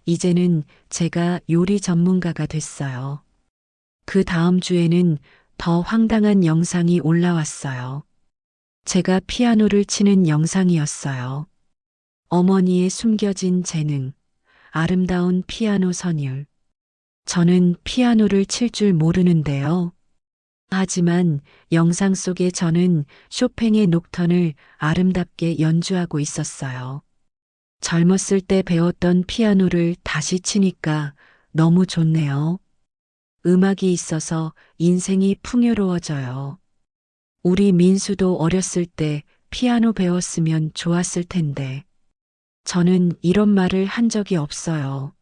이제는 제가 요리 전문가가 됐어요. 그 다음 주에는 더 황당한 영상이 올라왔어요. 제가 피아노를 치는 영상이었어요. 어머니의 숨겨진 재능, 아름다운 피아노 선율. 저는 피아노를 칠 줄 모르는데요. 하지만 영상 속에 저는 쇼팽의 녹턴을 아름답게 연주하고 있었어요. 젊었을 때 배웠던 피아노를 다시 치니까 너무 좋네요. 음악이 있어서 인생이 풍요로워져요. 우리 민수도 어렸을 때 피아노 배웠으면 좋았을 텐데. 저는 이런 말을 한 적이 없어요.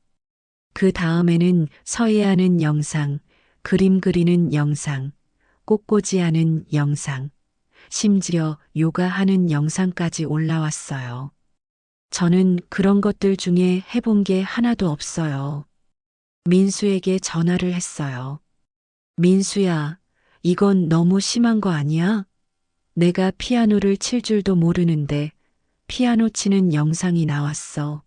그 다음에는 서예하는 영상, 그림 그리는 영상, 꽃꽂이하는 영상, 심지어 요가하는 영상까지 올라왔어요. 저는 그런 것들 중에 해본 게 하나도 없어요. 민수에게 전화를 했어요. 민수야, 이건 너무 심한 거 아니야? 내가 피아노를 칠 줄도 모르는데 피아노 치는 영상이 나왔어.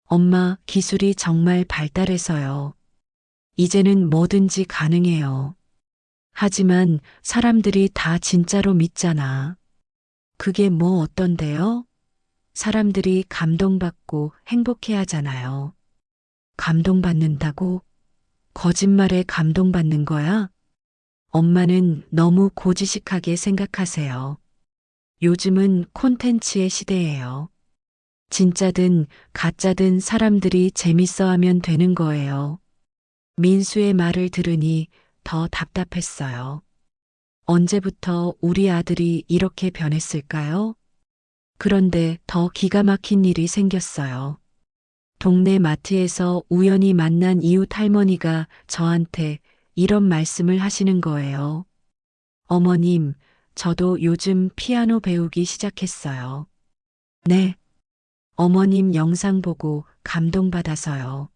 엄마, 기술이 정말 발달해서요. 이제는 뭐든지 가능해요. 하지만 사람들이 다 진짜로 믿잖아. 그게 뭐 어떤데요? 사람들이 감동받고 행복해 하잖아요. 감동받는다고? 거짓말에 감동받는 거야? 엄마는 너무 고지식하게 생각하세요. 요즘은 콘텐츠의 시대예요. 진짜든 가짜든 사람들이 재밌어 하면 되는 거예요. 민수의 말을 들으니 더 답답했어요. 언제부터 우리 아들이 이렇게 변했을까요? 그런데 더 기가 막힌 일이 생겼어요. 동네 마트에서 우연히 만난 이웃 할머니가 저한테 이런 말씀을 하시는 거예요. 어머님, 저도 요즘 피아노 배우기 시작했어요. 네. 어머님 영상 보고 감동받아서요.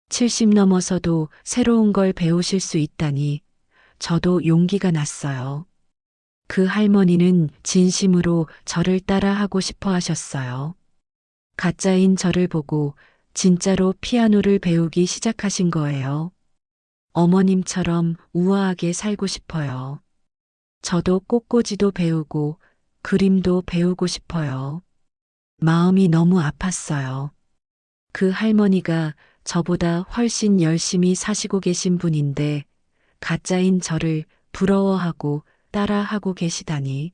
70 넘어서도 새로운 걸 배우실 수 있다니 저도 용기가 났어요. 그 할머니는 진심으로 저를 따라 하고 싶어 하셨어요. 가짜인 저를 보고 진짜로 피아노를 배우기 시작하신 거예요. 어머님처럼 우아하게 살고 싶어요. 저도 꽃꽂이도 배우고 그림도 배우고 싶어요. 마음이 너무 아팠어요. 그 할머니가 저보다 훨씬 열심히 사시고 계신 분인데 가짜인 저를 부러워하고 따라하고 계시다니.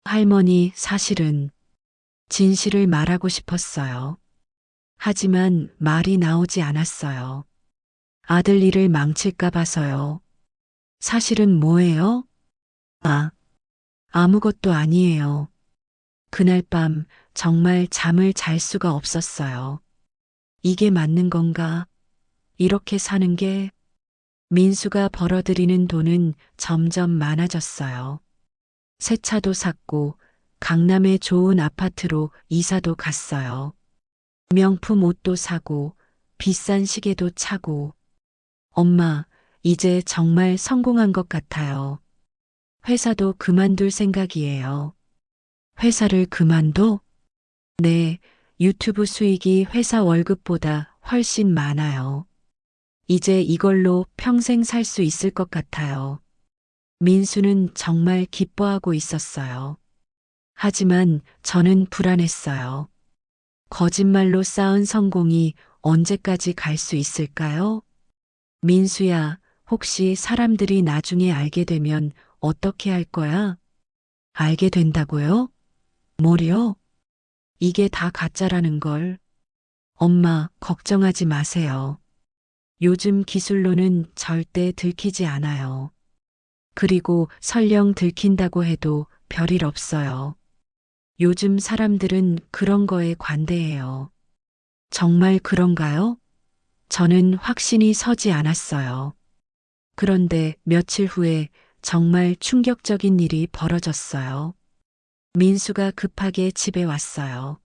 할머니, 사실은 진실을 말하고 싶었어요. 하지만 말이 나오지 않았어요. 아들 일을 망칠까 봐서요. 사실은 뭐예요? 아, 아무것도 아니에요. 그날 밤 정말 잠을 잘 수가 없었어요. 이게 맞는 건가? 이렇게 사는 게 민수가 벌어들이는 돈은 점점 많아졌어요. 새 차도 샀고 강남의 좋은 아파트로 이사도 갔어요. 명품 옷도 사고 비싼 시계도 차고 엄마, 이제 정말 성공한 것 같아요. 회사도 그만둘 생각이에요. 회사를 그만둬? 네, 유튜브 수익이 회사 월급보다 훨씬 많아요. 이제 이걸로 평생 살 수 있을 것 같아요. 민수는 정말 기뻐하고 있었어요. 하지만 저는 불안했어요. 거짓말로 쌓은 성공이 언제까지 갈 수 있을까요? 민수야, 혹시 사람들이 나중에 알게 되면 어떻게 할 거야? 알게 된다고요? 뭐요? 이게 다 가짜라는 걸. 엄마, 걱정하지 마세요. 요즘 기술로는 절대 들키지 않아요. 그리고 설령 들킨다고 해도 별일 없어요. 요즘 사람들은 그런 거에 관대해요. 정말 그런가요? 저는 확신이 서지 않았어요. 그런데 며칠 후에 정말 충격적인 일이 벌어졌어요. 민수가 급하게 집에 왔어요.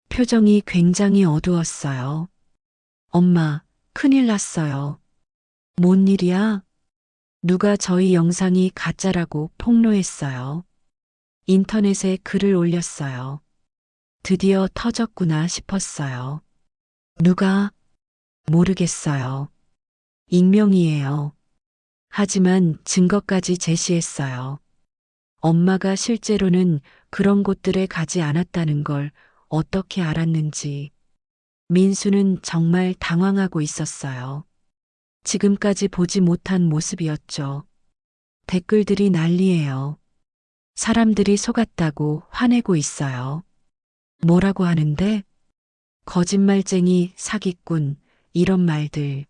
표정이 굉장히 어두웠어요. 엄마, 큰일 났어요. 뭔 일이야? 누가 저희 영상이 가짜라고 폭로했어요. 인터넷에 글을 올렸어요. 드디어 터졌구나 싶었어요. 누가? 모르겠어요. 익명이에요. 하지만 증거까지 제시했어요. 엄마가 실제로는 그런 곳들에 가지 않았다는 걸 어떻게 알았는지. 민수는 정말 당황하고 있었어요. 지금까지 보지 못한 모습이었죠. 댓글들이 난리예요. 사람들이 속았다고 화내고 있어요. 뭐라고 하는데? 거짓말쟁이, 사기꾼, 이런 말들.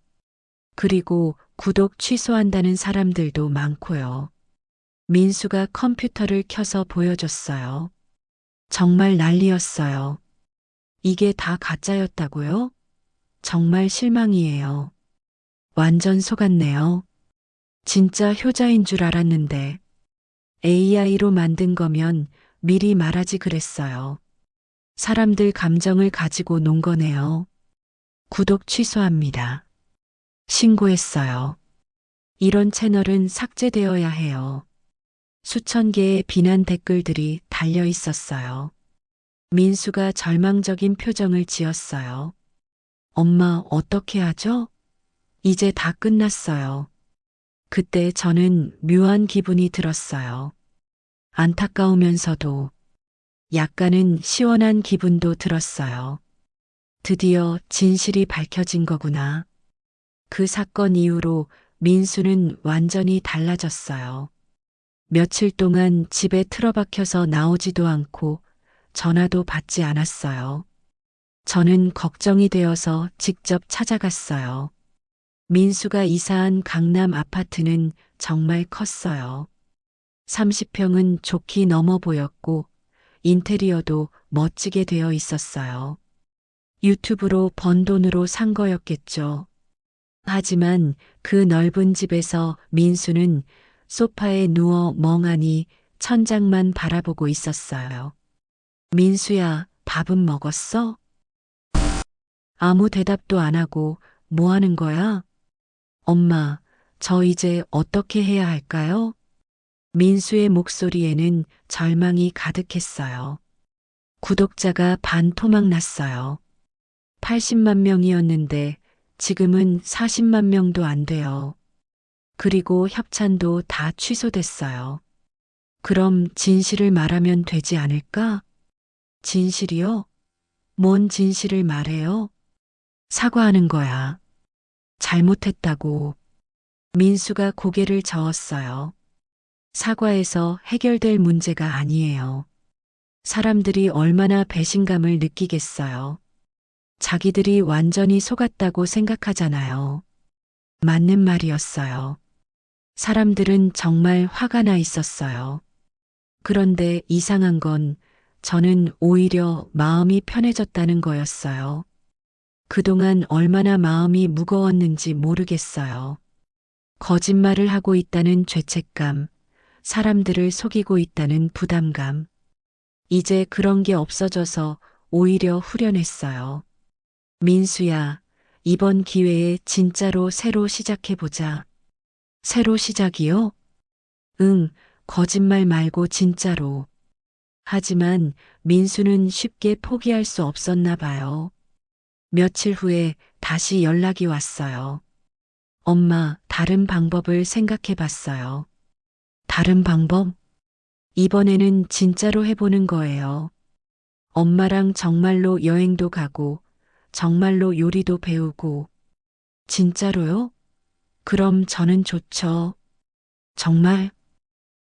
그리고 구독 취소한다는 사람들도 많고요. 민수가 컴퓨터를 켜서 보여줬어요. 정말 난리였어요. 이게 다 가짜였다고요? 정말 실망이에요. 완전 속았네요. 진짜 효자인 줄 알았는데 AI로 만든 거면 미리 말하지 그랬어요. 사람들 감정을 가지고 논 거네요. 구독 취소합니다. 신고했어요. 이런 채널은 삭제되어야 해요. 수천 개의 비난 댓글들이 달려 있었어요. 민수가 절망적인 표정을 지었어요. 엄마, 어떻게 하죠? 이제 다 끝났어요. 그때 저는 묘한 기분이 들었어요. 안타까우면서도 약간은 시원한 기분도 들었어요. 드디어 진실이 밝혀진 거구나. 그 사건 이후로 민수는 완전히 달라졌어요. 며칠 동안 집에 틀어박혀서 나오지도 않고 전화도 받지 않았어요. 저는 걱정이 되어서 직접 찾아갔어요. 민수가 이사한 강남 아파트는 정말 컸어요. 30평은 좋게 넘어 보였고 인테리어도 멋지게 되어 있었어요. 유튜브로 번 돈으로 산 거였겠죠. 하지만 그 넓은 집에서 민수는 소파에 누워 멍하니 천장만 바라보고 있었어요. 민수야, 밥은 먹었어? 아무 대답도 안 하고 뭐 하는 거야? 엄마, 저 이제 어떻게 해야 할까요? 민수의 목소리에는 절망이 가득했어요. 구독자가 반토막 났어요. 80만 명이었는데 지금은 40만 명도 안 돼요. 그리고 협찬도 다 취소됐어요. 그럼 진실을 말하면 되지 않을까? 진실이요? 뭔 진실을 말해요? 사과하는 거야. 잘못했다고. 민수가 고개를 저었어요. 사과해서 해결될 문제가 아니에요. 사람들이 얼마나 배신감을 느끼겠어요. 자기들이 완전히 속았다고 생각하잖아요. 맞는 말이었어요. 사람들은 정말 화가 나 있었어요. 그런데 이상한 건 저는 오히려 마음이 편해졌다는 거였어요. 그동안 얼마나 마음이 무거웠는지 모르겠어요. 거짓말을 하고 있다는 죄책감, 사람들을 속이고 있다는 부담감. 이제 그런 게 없어져서 오히려 후련했어요. 민수야, 이번 기회에 진짜로 새로 시작해보자. 새로 시작이요? 응, 거짓말 말고 진짜로. 하지만 민수는 쉽게 포기할 수 없었나 봐요. 며칠 후에 다시 연락이 왔어요. 엄마, 다른 방법을 생각해 봤어요. 다른 방법? 이번에는 진짜로 해보는 거예요. 엄마랑 정말로 여행도 가고, 정말로 요리도 배우고. 진짜로요? 그럼 저는 좋죠. 정말?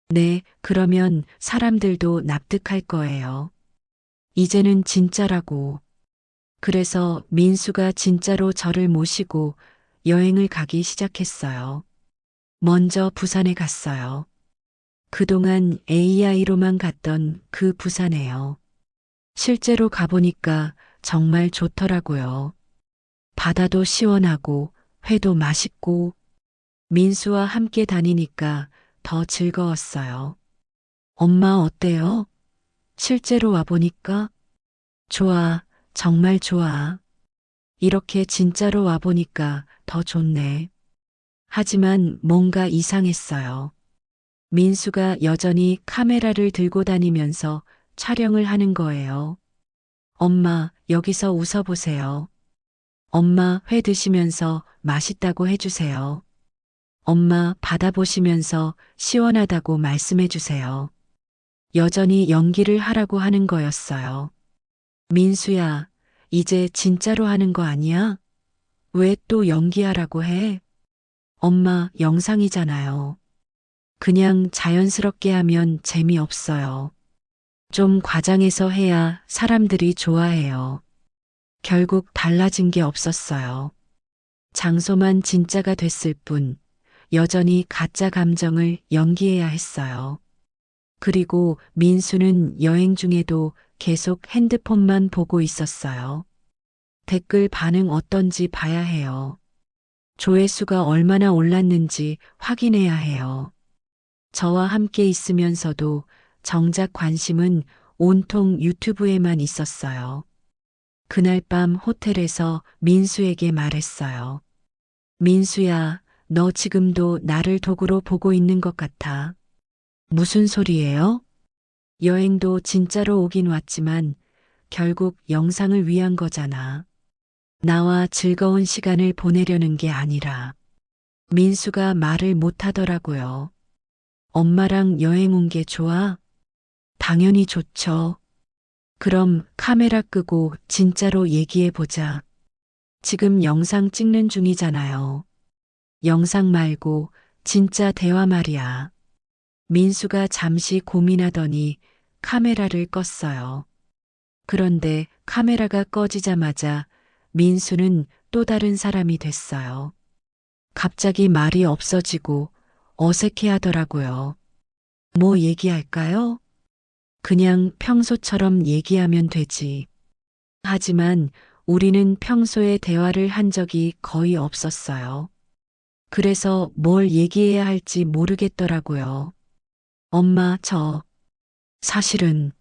네, 그러면 사람들도 납득할 거예요. 이제는 진짜라고. 그래서 민수가 진짜로 저를 모시고 여행을 가기 시작했어요. 먼저 부산에 갔어요. 그동안 AI로만 갔던 그 부산에요. 실제로 가보니까 정말 좋더라고요. 바다도 시원하고 회도 맛있고 민수와 함께 다니니까 더 즐거웠어요. 엄마 어때요? 실제로 와보니까? 좋아, 정말 좋아. 이렇게 진짜로 와보니까 더 좋네. 하지만 뭔가 이상했어요. 민수가 여전히 카메라를 들고 다니면서 촬영을 하는 거예요. 엄마, 여기서 웃어보세요. 엄마, 회 드시면서 맛있다고 해주세요. 엄마, 바다 보시면서 시원하다고 말씀해주세요. 여전히 연기를 하라고 하는 거였어요. 민수야, 이제 진짜로 하는 거 아니야? 왜 또 연기하라고 해? 엄마, 영상이잖아요. 그냥 자연스럽게 하면 재미없어요. 좀 과장해서 해야 사람들이 좋아해요. 결국 달라진 게 없었어요. 장소만 진짜가 됐을 뿐, 여전히 가짜 감정을 연기해야 했어요. 그리고 민수는 여행 중에도 계속 핸드폰만 보고 있었어요. 댓글 반응 어떤지 봐야 해요. 조회수가 얼마나 올랐는지 확인해야 해요. 저와 함께 있으면서도 정작 관심은 온통 유튜브에만 있었어요. 그날 밤 호텔에서 민수에게 말했어요. 민수야, 너 지금도 나를 도구로 보고 있는 것 같아. 무슨 소리예요? 여행도 진짜로 오긴 왔지만 결국 영상을 위한 거잖아. 나와 즐거운 시간을 보내려는 게 아니라. 민수가 말을 못 하더라고요. 엄마랑 여행 온 게 좋아? 당연히 좋죠. 그럼 카메라 끄고 진짜로 얘기해 보자. 지금 영상 찍는 중이잖아요. 영상 말고 진짜 대화 말이야. 민수가 잠시 고민하더니 카메라를 껐어요. 그런데 카메라가 꺼지자마자 민수는 또 다른 사람이 됐어요. 갑자기 말이 없어지고 어색해 하더라고요. 뭐 얘기할까요? 그냥 평소처럼 얘기하면 되지. 하지만 우리는 평소에 대화를 한 적이 거의 없었어요. 그래서 뭘 얘기해야 할지 모르겠더라고요. 엄마, 사실은,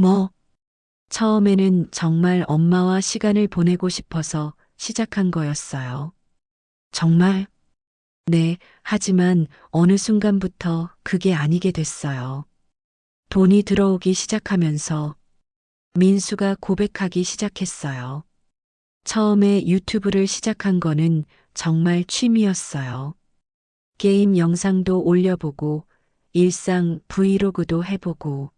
뭐, 처음에는 정말 엄마와 시간을 보내고 싶어서 시작한 거였어요. 정말? 네, 하지만 어느 순간부터 그게 아니게 됐어요. 돈이 들어오기 시작하면서 민수가 고백하기 시작했어요. 처음에 유튜브를 시작한 거는 정말 취미였어요. 게임 영상도 올려보고 일상 브이로그도 해보고.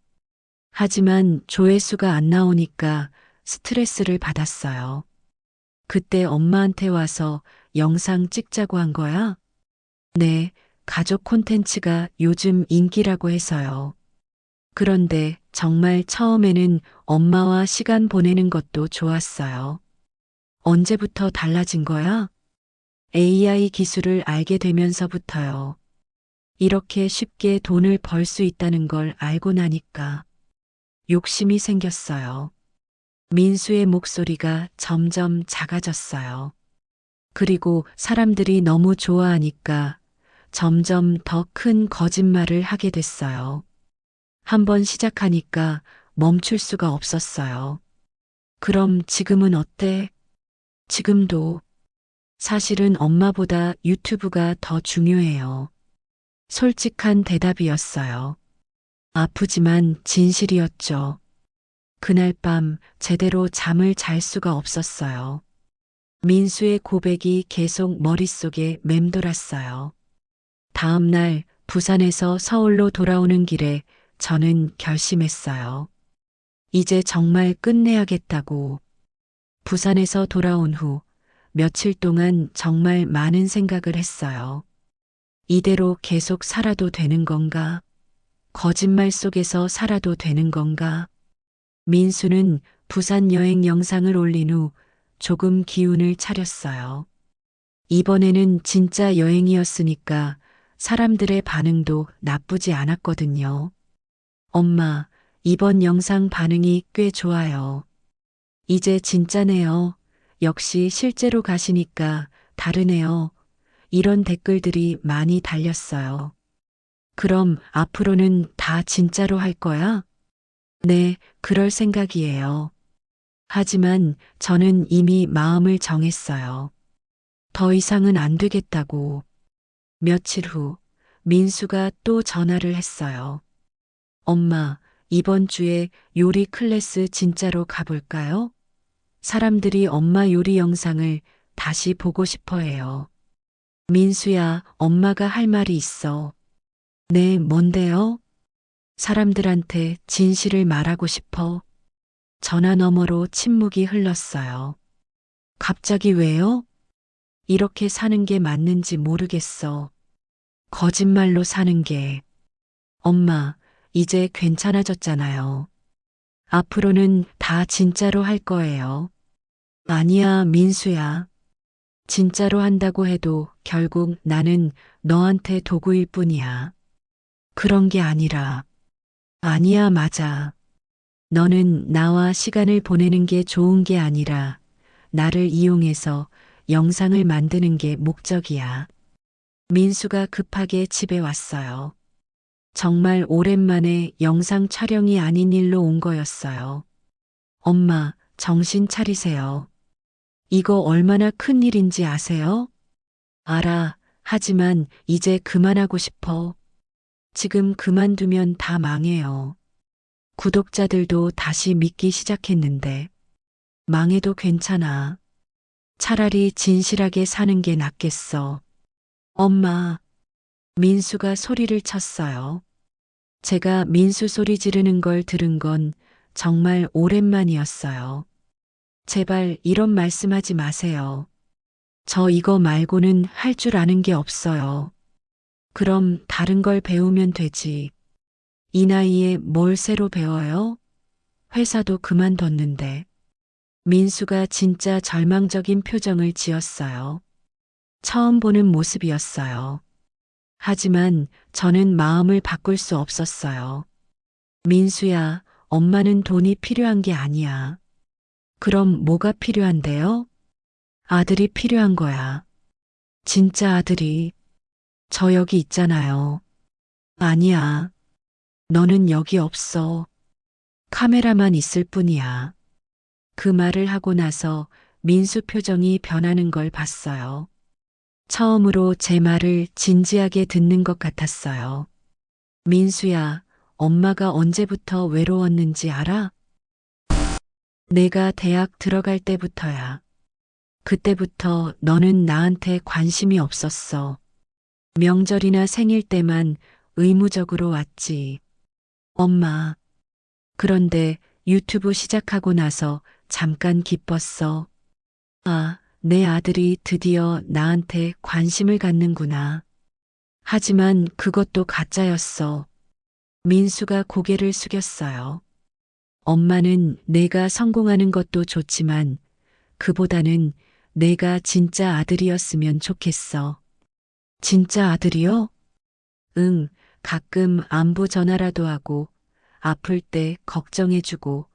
하지만 조회수가 안 나오니까 스트레스를 받았어요. 그때 엄마한테 와서 영상 찍자고 한 거야? 네, 가족 콘텐츠가 요즘 인기라고 해서요. 그런데 정말 처음에는 엄마와 시간 보내는 것도 좋았어요. 언제부터 달라진 거야? AI 기술을 알게 되면서부터요. 이렇게 쉽게 돈을 벌 수 있다는 걸 알고 나니까 욕심이 생겼어요. 민수의 목소리가 점점 작아졌어요. 그리고 사람들이 너무 좋아하니까 점점 더 큰 거짓말을 하게 됐어요. 한번 시작하니까 멈출 수가 없었어요. 그럼 지금은 어때? 지금도 사실은 엄마보다 유튜브가 더 중요해요. 솔직한 대답이었어요. 아프지만 진실이었죠. 그날 밤 제대로 잠을 잘 수가 없었어요. 민수의 고백이 계속 머릿속에 맴돌았어요. 다음 날 부산에서 서울로 돌아오는 길에 저는 결심했어요. 이제 정말 끝내야겠다고. 부산에서 돌아온 후 며칠 동안 정말 많은 생각을 했어요. 이대로 계속 살아도 되는 건가? 거짓말 속에서 살아도 되는 건가? 민수는 부산 여행 영상을 올린 후 조금 기운을 차렸어요. 이번에는 진짜 여행이었으니까 사람들의 반응도 나쁘지 않았거든요. 엄마, 이번 영상 반응이 꽤 좋아요. 이제 진짜네요. 역시 실제로 가시니까 다르네요. 이런 댓글들이 많이 달렸어요. 그럼 앞으로는 다 진짜로 할 거야? 네, 그럴 생각이에요. 하지만 저는 이미 마음을 정했어요. 더 이상은 안 되겠다고. 며칠 후 민수가 또 전화를 했어요. 엄마, 이번 주에 요리 클래스 진짜로 가볼까요? 사람들이 엄마 요리 영상을 다시 보고 싶어 해요. 민수야, 엄마가 할 말이 있어. 네, 뭔데요? 사람들한테 진실을 말하고 싶어. 전화 너머로 침묵이 흘렀어요. 갑자기 왜요? 이렇게 사는 게 맞는지 모르겠어. 거짓말로 사는 게. 엄마, 이제 괜찮아졌잖아요. 앞으로는 다 진짜로 할 거예요. 아니야, 민수야. 진짜로 한다고 해도 결국 나는 너한테 도구일 뿐이야. 그런 게 아니라. 아니야, 맞아. 너는 나와 시간을 보내는 게 좋은 게 아니라 나를 이용해서 영상을 만드는 게 목적이야. 민수가 급하게 집에 왔어요. 정말 오랜만에 영상 촬영이 아닌 일로 온 거였어요. 엄마, 정신 차리세요. 이거 얼마나 큰 일인지 아세요? 알아. 하지만 이제 그만하고 싶어. 지금 그만두면 다 망해요. 구독자들도 다시 믿기 시작했는데. 망해도 괜찮아. 차라리 진실하게 사는 게 낫겠어. 엄마, 민수가 소리를 쳤어요. 제가 민수 소리 지르는 걸 들은 건 정말 오랜만이었어요. 제발 이런 말씀하지 마세요. 저 이거 말고는 할 줄 아는 게 없어요. 그럼 다른 걸 배우면 되지. 이 나이에 뭘 새로 배워요? 회사도 그만뒀는데. 민수가 진짜 절망적인 표정을 지었어요. 처음 보는 모습이었어요. 하지만 저는 마음을 바꿀 수 없었어요. 민수야, 엄마는 돈이 필요한 게 아니야. 그럼 뭐가 필요한데요? 아들이 필요한 거야. 진짜 아들이. 저 여기 있잖아요. 아니야. 너는 여기 없어. 카메라만 있을 뿐이야. 그 말을 하고 나서 민수 표정이 변하는 걸 봤어요. 처음으로 제 말을 진지하게 듣는 것 같았어요. 민수야, 엄마가 언제부터 외로웠는지 알아? 내가 대학 들어갈 때부터야. 그때부터 너는 나한테 관심이 없었어. 명절이나 생일 때만 의무적으로 왔지. 엄마. 그런데 유튜브 시작하고 나서 잠깐 기뻤어. 아, 내 아들이 드디어 나한테 관심을 갖는구나. 하지만 그것도 가짜였어. 민수가 고개를 숙였어요. 엄마는 내가 성공하는 것도 좋지만 그보다는 내가 진짜 아들이었으면 좋겠어. 진짜 아들이요? 응, 가끔 안부 전화라도 하고 아플 때 걱정해주고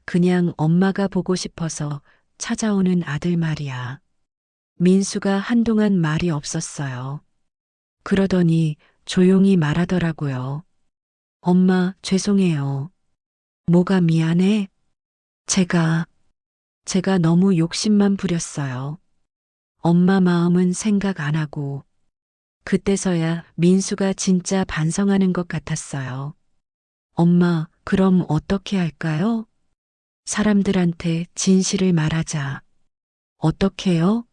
그냥 엄마가 보고 싶어서 찾아오는 아들 말이야. 민수가 한동안 말이 없었어요. 그러더니 조용히 말하더라고요. 엄마, 죄송해요. 뭐가 미안해? 제가, 제가 너무 욕심만 부렸어요. 엄마 마음은 생각 안 하고. 그때서야 민수가 진짜 반성하는 것 같았어요. 엄마, 그럼 어떻게 할까요? 사람들한테 진실을 말하자. 어떻게요?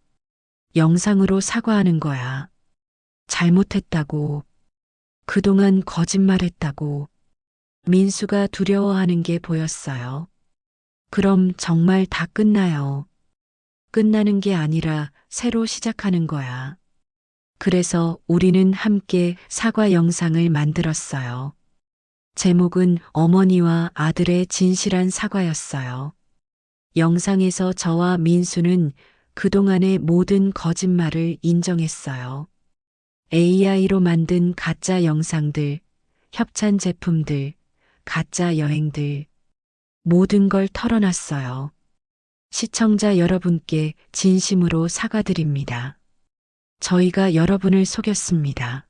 영상으로 사과하는 거야. 잘못했다고. 그동안 거짓말했다고. 민수가 두려워하는 게 보였어요. 그럼 정말 다 끝나요. 끝나는 게 아니라 새로 시작하는 거야. 그래서 우리는 함께 사과 영상을 만들었어요. 제목은 어머니와 아들의 진실한 사과였어요. 영상에서 저와 민수는 그동안의 모든 거짓말을 인정했어요. AI로 만든 가짜 영상들, 협찬 제품들, 가짜 여행들, 모든 걸 털어놨어요. 시청자 여러분께 진심으로 사과드립니다. 저희가 여러분을 속였습니다.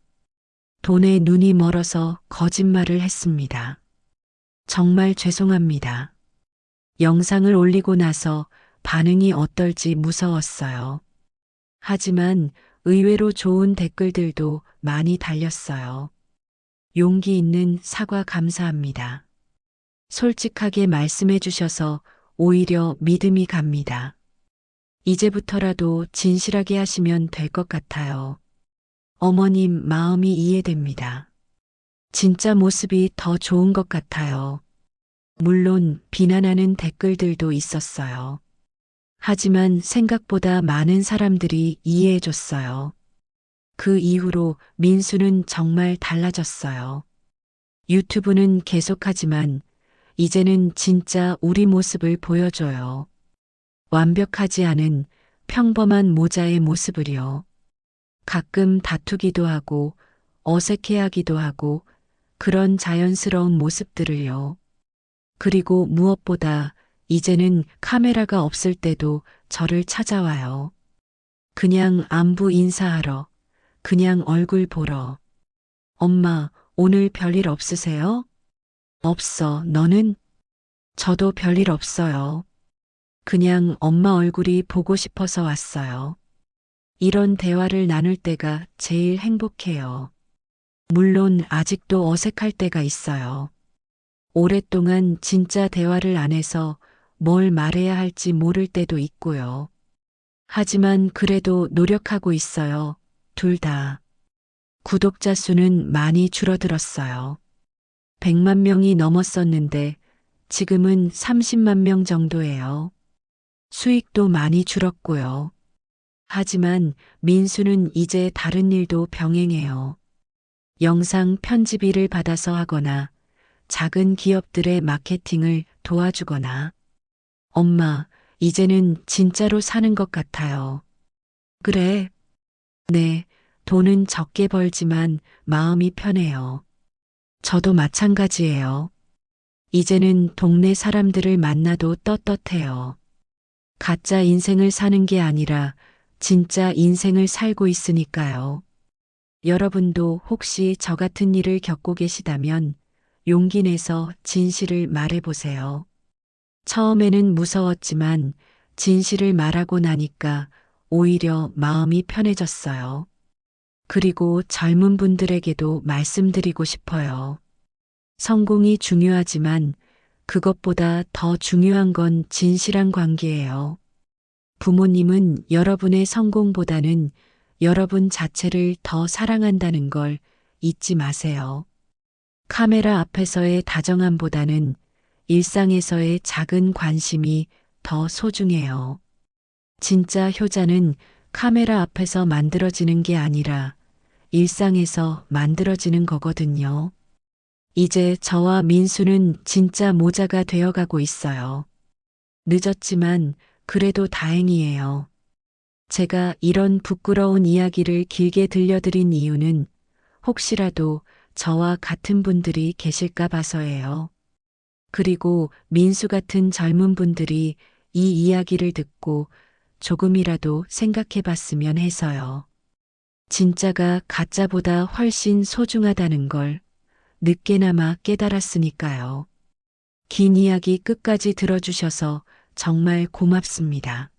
돈에 눈이 멀어서 거짓말을 했습니다. 정말 죄송합니다. 영상을 올리고 나서 반응이 어떨지 무서웠어요. 하지만 의외로 좋은 댓글들도 많이 달렸어요. 용기 있는 사과 감사합니다. 솔직하게 말씀해 주셔서 오히려 믿음이 갑니다. 이제부터라도 진실하게 하시면 될 것 같아요. 어머님 마음이 이해됩니다. 진짜 모습이 더 좋은 것 같아요. 물론 비난하는 댓글들도 있었어요. 하지만 생각보다 많은 사람들이 이해해 줬어요. 그 이후로 민수는 정말 달라졌어요. 유튜브는 계속하지만 이제는 진짜 우리 모습을 보여줘요. 완벽하지 않은 평범한 모자의 모습을요. 가끔 다투기도 하고 어색해하기도 하고 그런 자연스러운 모습들을요. 그리고 무엇보다 이제는 카메라가 없을 때도 저를 찾아와요. 그냥 안부 인사하러, 그냥 얼굴 보러. 엄마, 오늘 별일 없으세요? 없어, 너는? 저도 별일 없어요. 그냥 엄마 얼굴이 보고 싶어서 왔어요. 이런 대화를 나눌 때가 제일 행복해요. 물론 아직도 어색할 때가 있어요. 오랫동안 진짜 대화를 안 해서 뭘 말해야 할지 모를 때도 있고요. 하지만 그래도 노력하고 있어요. 둘 다. 구독자 수는 많이 줄어들었어요. 100만 명이 넘었었는데 지금은 30만 명 정도예요. 수익도 많이 줄었고요. 하지만 민수는 이제 다른 일도 병행해요. 영상 편집 일을 받아서 하거나 작은 기업들의 마케팅을 도와주거나. 엄마, 이제는 진짜로 사는 것 같아요. 그래. 네, 돈은 적게 벌지만 마음이 편해요. 저도 마찬가지예요. 이제는 동네 사람들을 만나도 떳떳해요. 가짜 인생을 사는 게 아니라 진짜 인생을 살고 있으니까요. 여러분도 혹시 저 같은 일을 겪고 계시다면 용기 내서 진실을 말해보세요. 처음에는 무서웠지만 진실을 말하고 나니까 오히려 마음이 편해졌어요. 그리고 젊은 분들에게도 말씀드리고 싶어요. 성공이 중요하지만 그것보다 더 중요한 건 진실한 관계예요. 부모님은 여러분의 성공보다는 여러분 자체를 더 사랑한다는 걸 잊지 마세요. 카메라 앞에서의 다정함보다는 일상에서의 작은 관심이 더 소중해요. 진짜 효자는 카메라 앞에서 만들어지는 게 아니라 일상에서 만들어지는 거거든요. 이제 저와 민수는 진짜 모자가 되어가고 있어요. 늦었지만 그래도 다행이에요. 제가 이런 부끄러운 이야기를 길게 들려드린 이유는 혹시라도 저와 같은 분들이 계실까 봐서예요. 그리고 민수 같은 젊은 분들이 이 이야기를 듣고 조금이라도 생각해 봤으면 해서요. 진짜가 가짜보다 훨씬 소중하다는 걸 늦게나마 깨달았으니까요. 긴 이야기 끝까지 들어주셔서 정말 고맙습니다.